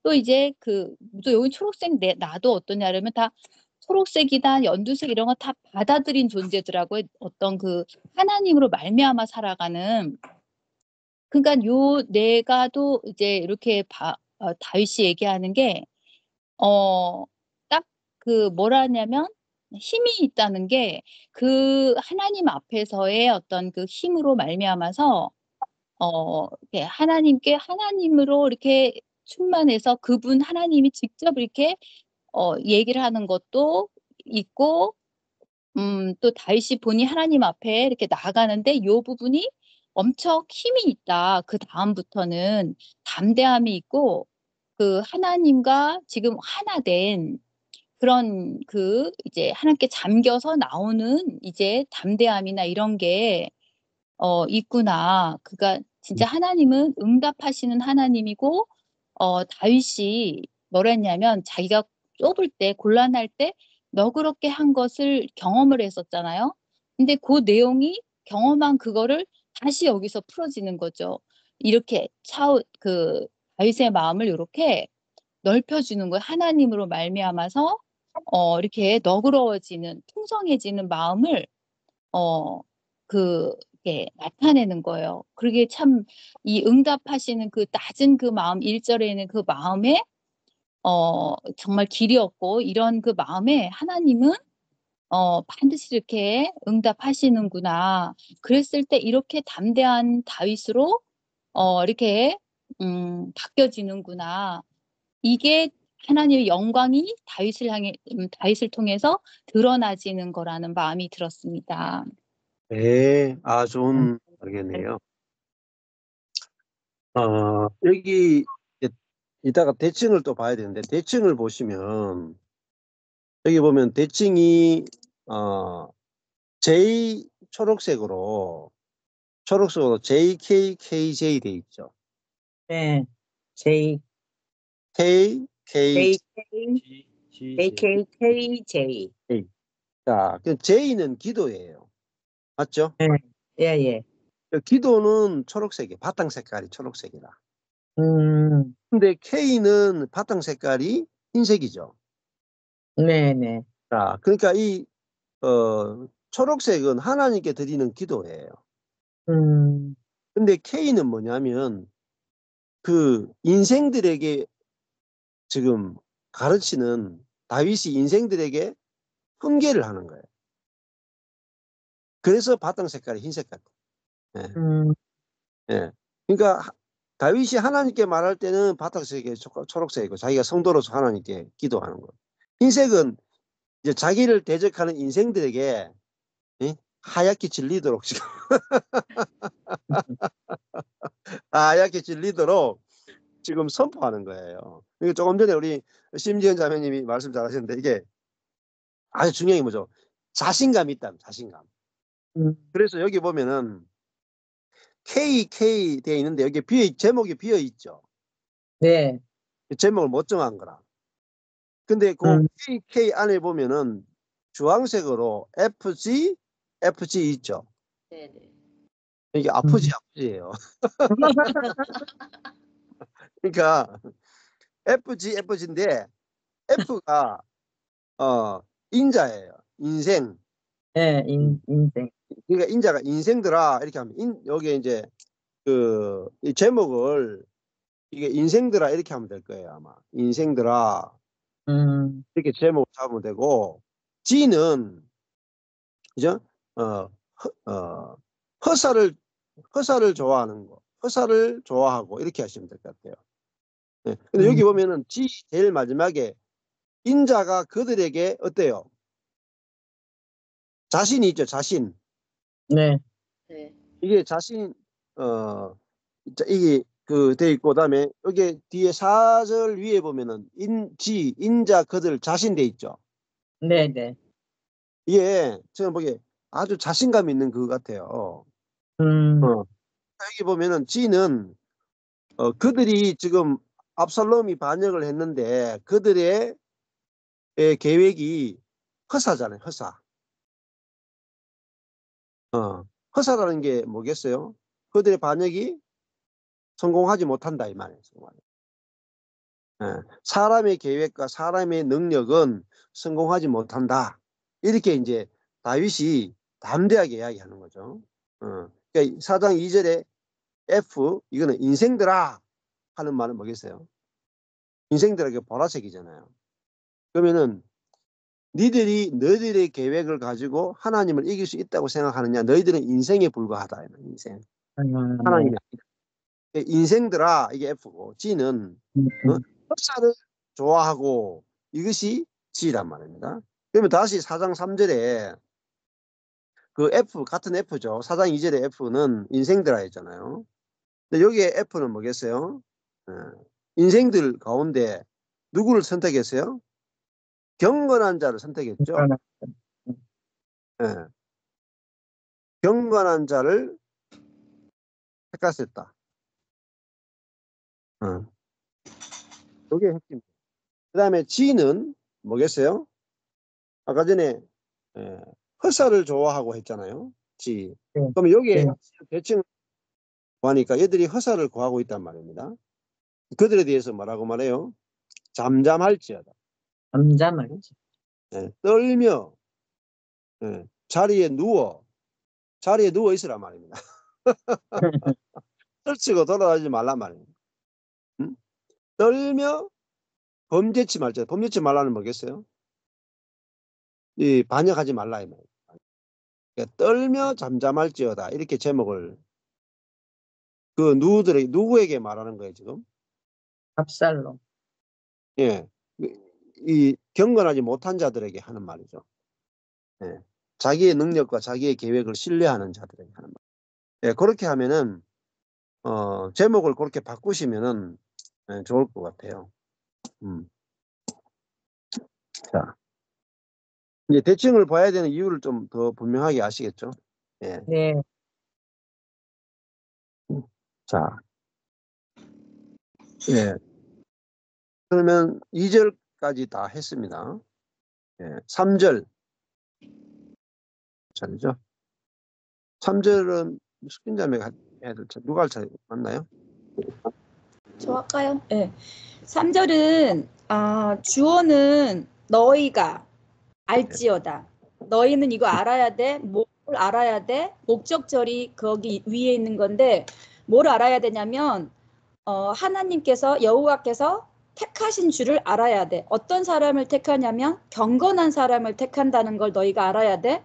S7: 또 이제 또 여기 초록색 나도 어떠냐면 다 초록색이다, 연두색 이런 거 다 받아들인 존재더라고요. 어떤 그 하나님으로 말미암아 살아가는. 그러니까 요 내가도 이제 이렇게 다윗이 얘기하는 게 딱 그 뭐라 하냐면 힘이 있다는 게 그 하나님 앞에서의 어떤 그 힘으로 말미암아서 이렇게 하나님으로 이렇게 충만해서 그분 하나님이 직접 이렇게 얘기를 하는 것도 있고, 또 다윗이 본이 하나님 앞에 이렇게 나아가는데 요 부분이 엄청 힘이 있다. 그 다음부터는 담대함이 있고, 그 하나님과 지금 하나 된 그런 그 이제 하나님께 잠겨서 나오는 이제 담대함이나 이런 게 있구나. 그러니까 진짜 하나님은 응답하시는 하나님이고, 다윗이 뭐라 했냐면 자기가 좁을 때, 곤란할 때 너그럽게 한 것을 경험을 했었잖아요. 근데 그 내용이 경험한 그거를 다시 여기서 풀어지는 거죠. 이렇게 다윗의 마음을 이렇게 넓혀주는 거예요. 하나님으로 말미암아서 이렇게 너그러워지는, 풍성해지는 마음을 이렇게 나타내는 거예요. 그게 참 이 응답하시는 그 낮은 그 마음, 1절에는 그 마음에 정말 길이 없고 이런 그 마음에 하나님은 반드시 이렇게 응답하시는구나. 그랬을 때 이렇게 담대한 다윗으로 이렇게 바뀌어지는구나. 이게 하나님의 영광이 다윗을 통해서 드러나지는 거라는 마음이 들었습니다.
S1: 네, 좋은 말이겠네요. 여기 이따가 대칭을 또 봐야 되는데 대칭을 보시면 여기 보면 대칭이 J 초록색으로 JKKJ 돼 있죠.
S6: 네, J,
S1: KK
S6: JKKJ.
S1: 자, 그 J는 기도예요. 맞죠?
S6: 네, 예, 예.
S1: 기도는 초록색이에요. 바탕 색깔이 초록색이라. 근데 K는 바탕 색깔이 흰색이죠.
S6: 네, 네.
S1: 자, 그러니까 이 초록색은 하나님께 드리는 기도예요. 근데 K는 뭐냐면 그 인생들에게 지금 가르치는 다윗이 인생들에게 훈계를 하는 거예요. 그래서 바탕 색깔이 흰색 같아요. 예. 예. 그러니까 다윗이 하나님께 말할 때는 바탕색이 초록색이고 자기가 성도로서 하나님께 기도하는 거예요. 흰색은 이제 자기를 대적하는 인생들에게 하얗게 질리도록 지금 하얗게 질리도록 지금 선포하는 거예요. 그러니까 조금 전에 우리 심지현 자매님이 말씀 잘하셨는데 이게 아주 중요한 게 뭐죠? 자신감이 있다는 자신감. 그래서 여기 보면은 KK 되어 있는데 여기 제목이 비어 있죠.
S6: 네.
S1: 제목을 못 정한 거라. 근데 그 KK 안에 보면은 주황색으로 FG 있죠.
S4: 네네.
S1: 이게 아프지예요. 그러니까 FG인데 F가 인자예요. 인생.
S6: 네, 인생.
S1: 그러니까 인자가 인생들아 이렇게 하면 여기에 이제 이 제목을 이게 인생들아 이렇게 하면 될 거예요 아마. 인생들아 이렇게 제목을 잡으면 되고 G는 그죠? 허사를 좋아하는 거, 허사를 좋아하고 이렇게 하시면 될 것 같아요. 네. 근데 여기 보면은 G 제일 마지막에 인자가 그들에게 어때요? 자신이 있죠, 자신.
S6: 네.
S4: 네.
S1: 이게 자신 이게 돼 있고 그다음에 여기 뒤에 4절 위에 보면은 인자 그들 자신 돼 있죠.
S6: 네, 네.
S1: 이게 제가 보기에 아주 자신감 있는 그 같아요. 여기 보면은 G는 그들이 지금 압살롬이 반역을 했는데 그들의 계획이 허사잖아요. 허사. 허사라는 게 뭐겠어요? 그들의 반역이 성공하지 못한다 이 말이에요. 사람의 계획과 사람의 능력은 성공하지 못한다. 이렇게 이제 다윗이 담대하게 이야기하는 거죠. 그러니까 4장 2절에 F 이거는 인생들아 하는 말은 뭐겠어요? 인생들에게 보라색이잖아요. 그러면은 너희들의 계획을 가지고 하나님을 이길 수 있다고 생각하느냐? 너희들은 인생에 불과하다. 인생. 하나님이 아니다. 인생들아 이게 F고 G는 역사를 좋아하고 이것이 G란 말입니다. 그러면 다시 4장 3절에 그 F 같은 F죠. 4장 2절에 F는 인생들아 했잖아요. 근데 여기에 F는 뭐겠어요? 인생들 가운데 누구를 선택했어요? 경건한 자를 선택했죠. 경건한 자를 택하셨다. 이게 핵심. 그 다음에 G는 뭐겠어요? 아까 전에 허사를 좋아하고 했잖아요. G. 그럼 여기에 대칭 구하니까 얘들이 허사를 구하고 있단 말입니다. 그들에 대해서 뭐라고 말해요? 잠잠할지어다.
S6: 잠잠할지.
S1: 떨며 자리에 누워 있으란 말입니다. 떨치고 돌아다니지 말란 말입니다. 떨며 범죄치 말자. 범죄치 말라는 뭐겠어요? 이 반역하지 말라 이 말이에요. 그러니까 떨며 잠잠할지어다 이렇게 제목을 그 누구에게 말하는 거예요 지금?
S6: 압살롬.
S1: 예, 이 경건하지 못한 자들에게 하는 말이죠. 예, 자기의 능력과 자기의 계획을 신뢰하는 자들에게 하는 말. 예, 그렇게 하면은 제목을 그렇게 바꾸시면은 좋을 것 같아요. 자, 이제 대칭을 봐야 되는 이유를 좀 더 분명하게 아시겠죠? 예.
S6: 네.
S1: 자, 예. 그러면 2절까지 다 했습니다. 예, 3절. 잘이죠? 3절은 숙인자매가 해야 될 차, 누가 할 차례 맞나요?
S3: 저 할까요? 네. 3절은 주어는 너희가 알지어다. 너희는 이거 알아야 돼. 뭘 알아야 돼? 목적절이 거기 위에 있는 건데 뭘 알아야 되냐면 하나님께서 여호와께서 택하신 줄을 알아야 돼. 어떤 사람을 택하냐면 경건한 사람을 택한다는 걸 너희가 알아야 돼.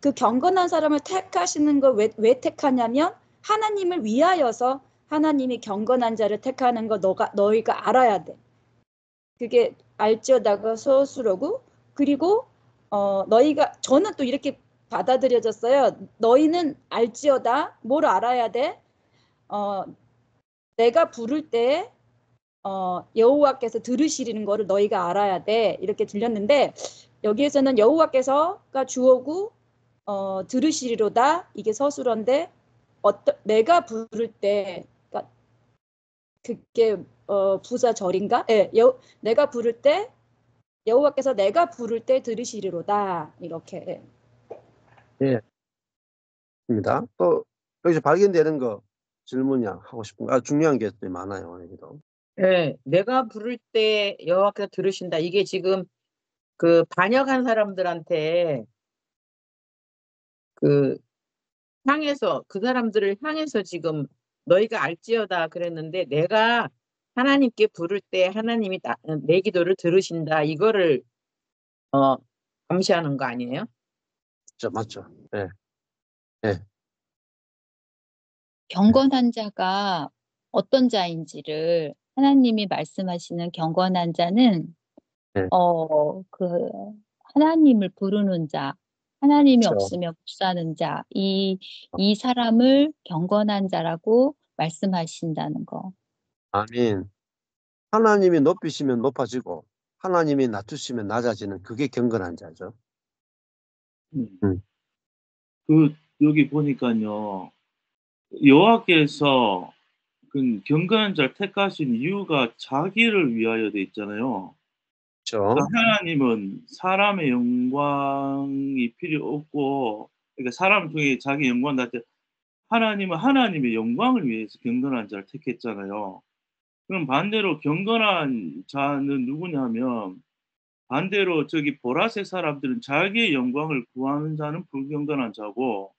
S3: 그 경건한 사람을 택하시는 걸 왜 택하냐면 하나님을 위하여서 하나님이 경건한 자를 택하는 거 너희가 알아야 돼. 그게 알지어다가 서술어고 그리고 너희가 저는 또 이렇게 받아들여졌어요. 너희는 알지어다. 뭘 알아야 돼? 내가 부를 때 여호와께서 들으시는 거를 너희가 알아야 돼. 이렇게 들렸는데 여기에서는 여호와께서가 주어고 들으시리로다. 이게 서술어인데 내가 부를 때 그러니까 그게 부사절인가? 예, 내가 부를 때 여호와께서 내가 부를 때 들으시리로다. 이렇게.
S1: 예. 입니다. 또 여기서 발견되는 거 질문이야 하고 싶은 거. 중요한 게 많아요. 여기도.
S6: 네, 내가 부를 때 여호와께서 들으신다. 이게 지금 그 반역한 사람들한테 그 향해서 그 사람들을 향해서 지금 너희가 알지어다 그랬는데 내가 하나님께 부를 때 하나님이 내 기도를 들으신다. 이거를 감시하는 거 아니에요?
S1: 맞죠. 네. 네.
S7: 경건한 자가 어떤 자인지를 하나님이 말씀하시는 경건한 자는
S1: 네.
S7: 그 하나님을 부르는 자, 하나님이
S1: 그렇죠.
S7: 없으면 못 사는 자, 이 사람을 경건한 자라고 말씀하신다는 거.
S1: 아멘. 하나님이 높이시면 높아지고 하나님이 낮추시면 낮아지는 그게 경건한 자죠.
S5: 여기 보니까요. 여호와께서 그 경건한 자를 택하신 이유가 자기를 위하여 돼 있잖아요.
S1: 그렇죠.
S5: 그러니까 하나님은 사람의 영광이 필요 없고, 그러니까 사람 중에 자기 영광 낮게 하나님은 하나님의 영광을 위해서 경건한 자를 택했잖아요. 그럼 반대로 경건한 자는 누구냐면 반대로 저기 보라색 사람들은 자기의 영광을 구하는 자는 불경건한 자고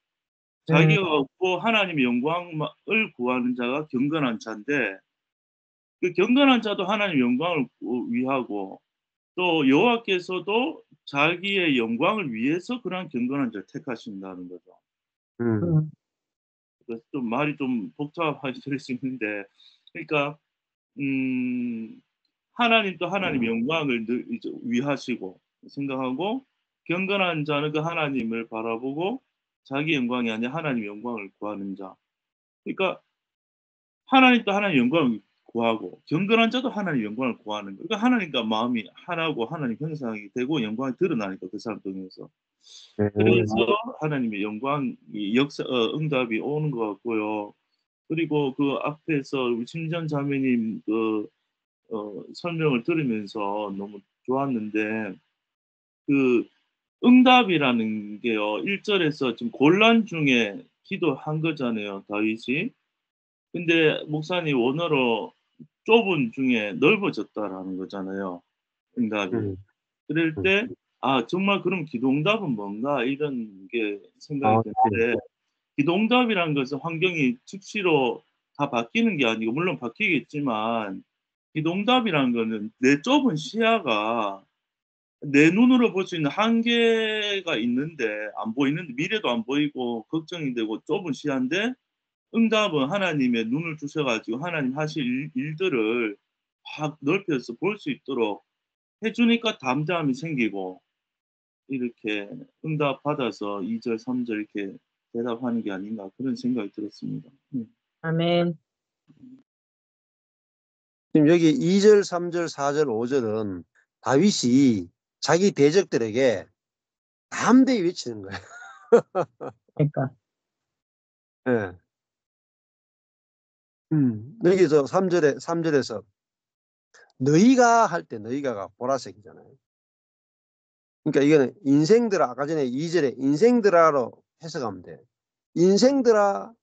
S5: 자기가 없고 하나님의 영광을 구하는 자가 경건한 자인데 그 경건한 자도 하나님의 영광을 위하고 또 여호와께서도 자기의 영광을 위해서 그런 경건한 자를 택하신다는 거죠. 그래서 좀 말이 좀 복잡하게 들릴 수 있는데 그러니까 하나님도 하나님의 영광을 늘 이제 위하시고 생각하고 경건한 자는 그 하나님을 바라보고 자기 영광이 아니라 하나님의 영광을 구하는 자. 그러니까 하나님도 하나님의 영광을 구하고 경건한 자도 하나님의 영광을 구하는 거. 그러니까 하나님과 마음이 하나고 하나님 형상이 되고 영광이 드러나니까 그 사람 통해서. 그래서 하나님의 영광이 응답이 오는 것 같고요. 그리고 그 앞에서 우리 심전 자매님 설명을 들으면서 너무 좋았는데 그 응답이라는 게요. 1절에서 좀 곤란 중에 기도한 거잖아요. 다윗이. 근데 목사님 원어로 좁은 중에 넓어졌다라는 거잖아요. 응답이. 그럴 때 정말 그럼 기도응답은 뭔가 이런 게 생각이 드는데 기도응답이라는 것은 환경이 즉시로 다 바뀌는 게 아니고 물론 바뀌겠지만 기도응답이라는 거는 내 좁은 시야가 내 눈으로 볼 수 있는 한계가 있는데 안 보이는데 미래도 안 보이고 걱정이 되고 좁은 시야인데 응답은 하나님의 눈을 주셔가지고 하나님 하실 일들을 확 넓혀서 볼 수 있도록 해주니까 담대함이 생기고 이렇게 응답 받아서 2절, 3절 이렇게 대답하는 게 아닌가 그런 생각이 들었습니다.
S6: 아멘.
S1: 지금 여기 2절, 3절, 4절, 5절은 다윗이 자기 대적들에게 담대히 외치는 거예요.
S6: 그러니까.
S1: 네. 여기서 3절에서 너희가 할 때 너희가가 보라색이잖아요. 그러니까 이거는 인생들아, 아까 전에 2절에 인생들아로 해석하면 돼. 인생들아,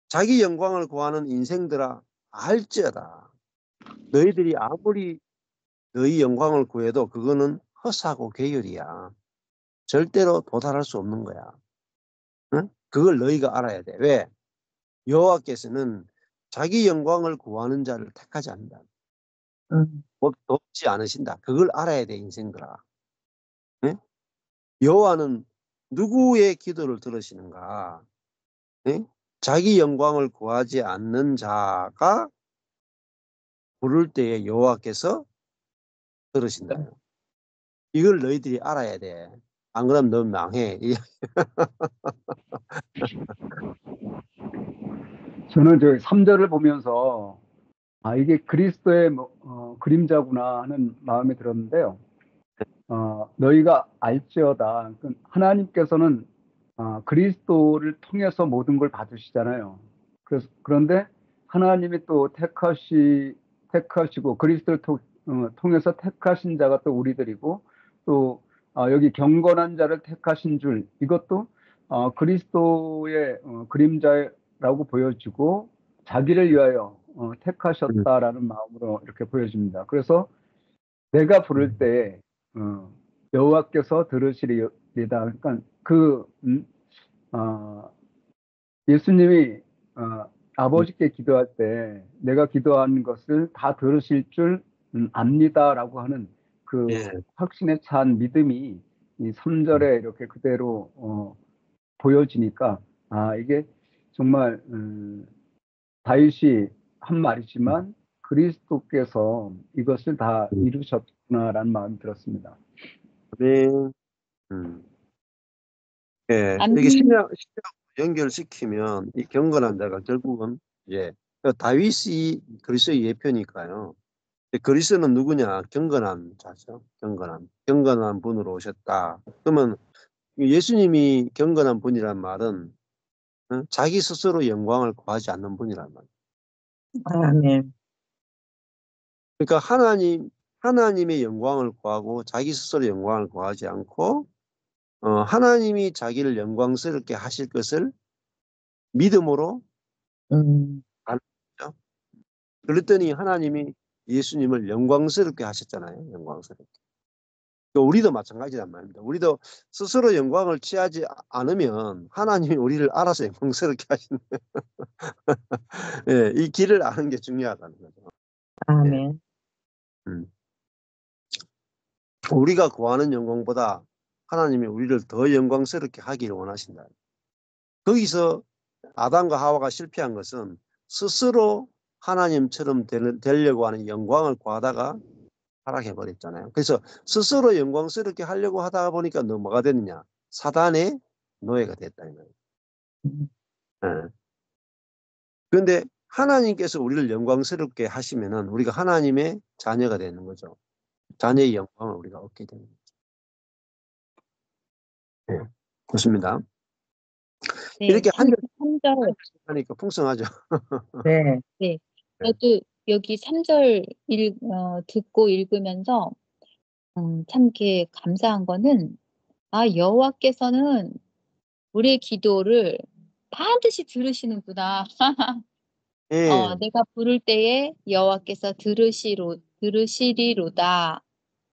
S1: 자기 영광을 구하는 인생들아, 알지어다. 너희들이 아무리 너희 영광을 구해도 그거는 허사고 계율이야. 절대로 도달할 수 없는 거야. 응? 그걸 너희가 알아야 돼. 왜? 여호와께서는 자기 영광을 구하는 자를 택하지 않는다. 돕지 않으신다. 그걸 알아야 돼, 인생들아. 응? 여호와는 누구의 기도를 들으시는가? 응? 자기 영광을 구하지 않는 자가 부를 때에 여호와께서 들으신다. 이걸 너희들이 알아야 돼. 안 그러면 너 망해.
S10: 저는 저 3절을 보면서 이게 그리스도의 그림자구나 하는 마음이 들었는데요. 너희가 알지어다. 하나님께서는 그리스도를 통해서 모든 걸 봐주시잖아요. 그런데 하나님이 또 택하시고 그리스도를 통해서 택하신 자가 또 우리들이고 또 여기 경건한 자를 택하신 줄 이것도 그리스도의 그림자라고 보여지고 자기를 위하여 택하셨다라는 마음으로 이렇게 보여집니다. 그래서 내가 부를 때 여호와께서 들으시리이다. 그러니까 예수님이 아버지께 기도할 때 내가 기도하는 것을 다 들으실 줄 압니다라고 하는 그
S1: 예.
S10: 확신에 찬 믿음이 이 3절에 이렇게 그대로 보여지니까 이게 정말 다윗이 한 말이지만 그리스도께서 이것을 다 이루셨구나라는 마음이 들었습니다.
S1: 네. 예. 이게 신약 연결시키면 이 경건한 자가 결국은 다윗이 그리스도의 예표니까요. 그리스도는 누구냐? 경건한 자죠. 경건한 분으로 오셨다. 그러면 예수님이 경건한 분이란 말은 자기 스스로 영광을 구하지 않는 분이란 말이에요.
S6: 아멘.
S1: 그러니까 하나님의 영광을 구하고 자기 스스로 영광을 구하지 않고 하나님이 자기를 영광스럽게 하실 것을 믿음으로 하는 거죠. 그랬더니 하나님이 예수님을 영광스럽게 하셨잖아요. 영광스럽게. 우리도 마찬가지란 말입니다. 우리도 스스로 영광을 취하지 않으면 하나님이 우리를 알아서 영광스럽게 하시는 예, 이 길을 아는 게 중요하다는 거죠.
S6: 아멘.
S1: 우리가 구하는 영광보다 하나님이 우리를 더 영광스럽게 하기를 원하신다. 거기서 아담과 하와가 실패한 것은 스스로 하나님처럼 되려고 하는 영광을 구하다가 타락해버렸잖아요. 그래서 스스로 영광스럽게 하려고 하다 보니까 뭐가 됐느냐? 사단의 노예가 됐다. 이 말이에요. 그런데 하나님께서 우리를 영광스럽게 하시면은 우리가 하나님의 자녀가 되는 거죠. 자녀의 영광을 우리가 얻게 되는 거죠. 네, 그렇습니다.
S7: 네,
S1: 이렇게 한
S7: 3절.
S1: 하니까 풍성하죠.
S6: 네.
S7: 네. 저도 여기 3절 듣고 읽으면서 참 이렇게 감사한 거는 여호와께서는 우리의 기도를 반드시 들으시는구나.
S1: 예.
S7: 내가 부를 때에 여호와께서 들으시리로다.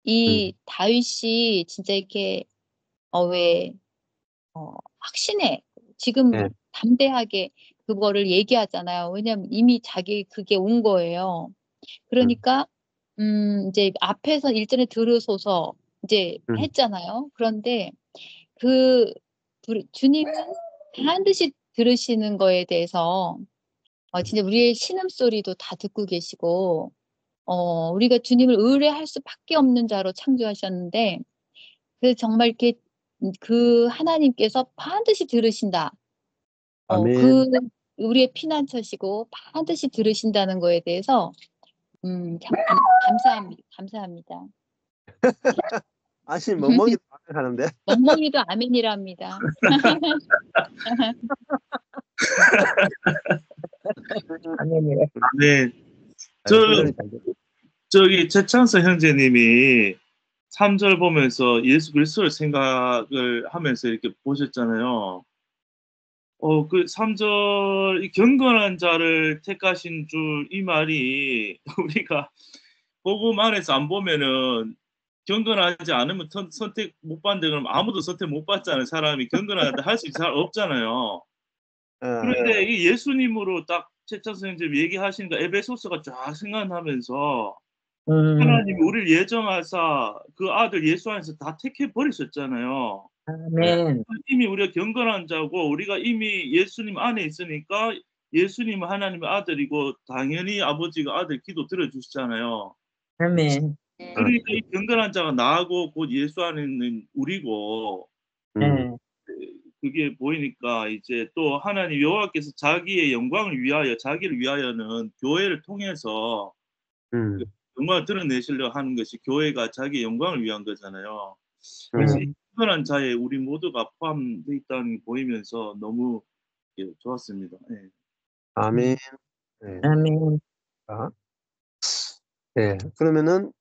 S7: 이 다윗이 진짜 이렇게 확신해. 지금
S1: 예.
S7: 담대하게 그거를 얘기하잖아요. 왜냐면 이미 자기 그게 온 거예요. 그러니까 이제 앞에서 일전에 들으소서 이제 했잖아요. 그런데 주님은 반드시 들으시는 거에 대해서 진짜 우리의 신음소리도 다 듣고 계시고 우리가 주님을 의뢰할 수밖에 없는 자로 창조하셨는데 정말 이렇게 그 하나님께서 반드시 들으신다.
S1: 아멘.
S7: 우리의 피난처시고 반드시 들으신다는 거에 대해서 참 감사합니다.
S1: 아니 멍멍이도 하는데.
S7: 멍멍이도 아멘이랍니다.
S6: 아멘이래.
S5: 네. 저기 최창서 형제님이 3절 보면서 예수 그리스도를 생각을 하면서 이렇게 보셨잖아요. 그 3절 이 경건한 자를 택하신 줄 이 말이 우리가 복음 안에서 안 보면은 경건하지 않으면 선택 못 받는데 그럼 아무도 선택 못 받잖아요. 사람이 경건하다 할 수 있는 사람 없잖아요. 그런데 이 예수님으로 딱 최창수 형님 얘기하시는 거 에베소서가 쫙 생각하면서 하나님이 우리를 예정하사 그 아들 예수 안에서 다 택해 버리셨잖아요.
S6: 아멘.
S5: 이미 우리가 경건한 자고 우리가 이미 예수님 안에 있으니까 예수님은 하나님의 아들이고 당연히 아버지가 아들 기도 들어주시잖아요.
S6: 아멘.
S5: 그러니까 이 경건한 자가 나하고 곧 예수 안에 있는 우리고 그게 보이니까 이제 또 하나님 여호와께서 자기의 영광을 위하여 자기를 위하여는 교회를 통해서 영광을 드러내시려 하는 것이 교회가 자기의 영광을 위한 거잖아요. 그래서 경건한 자에 우리 모두가 포함되어 있다는 게 보이면서 너무 좋았습니다. 네.
S1: 아멘. 네.
S6: 아멘.
S1: 네. 그러면은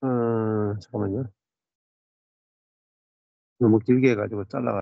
S1: 잠깐만요. 너무 길게 해가지고 잘라.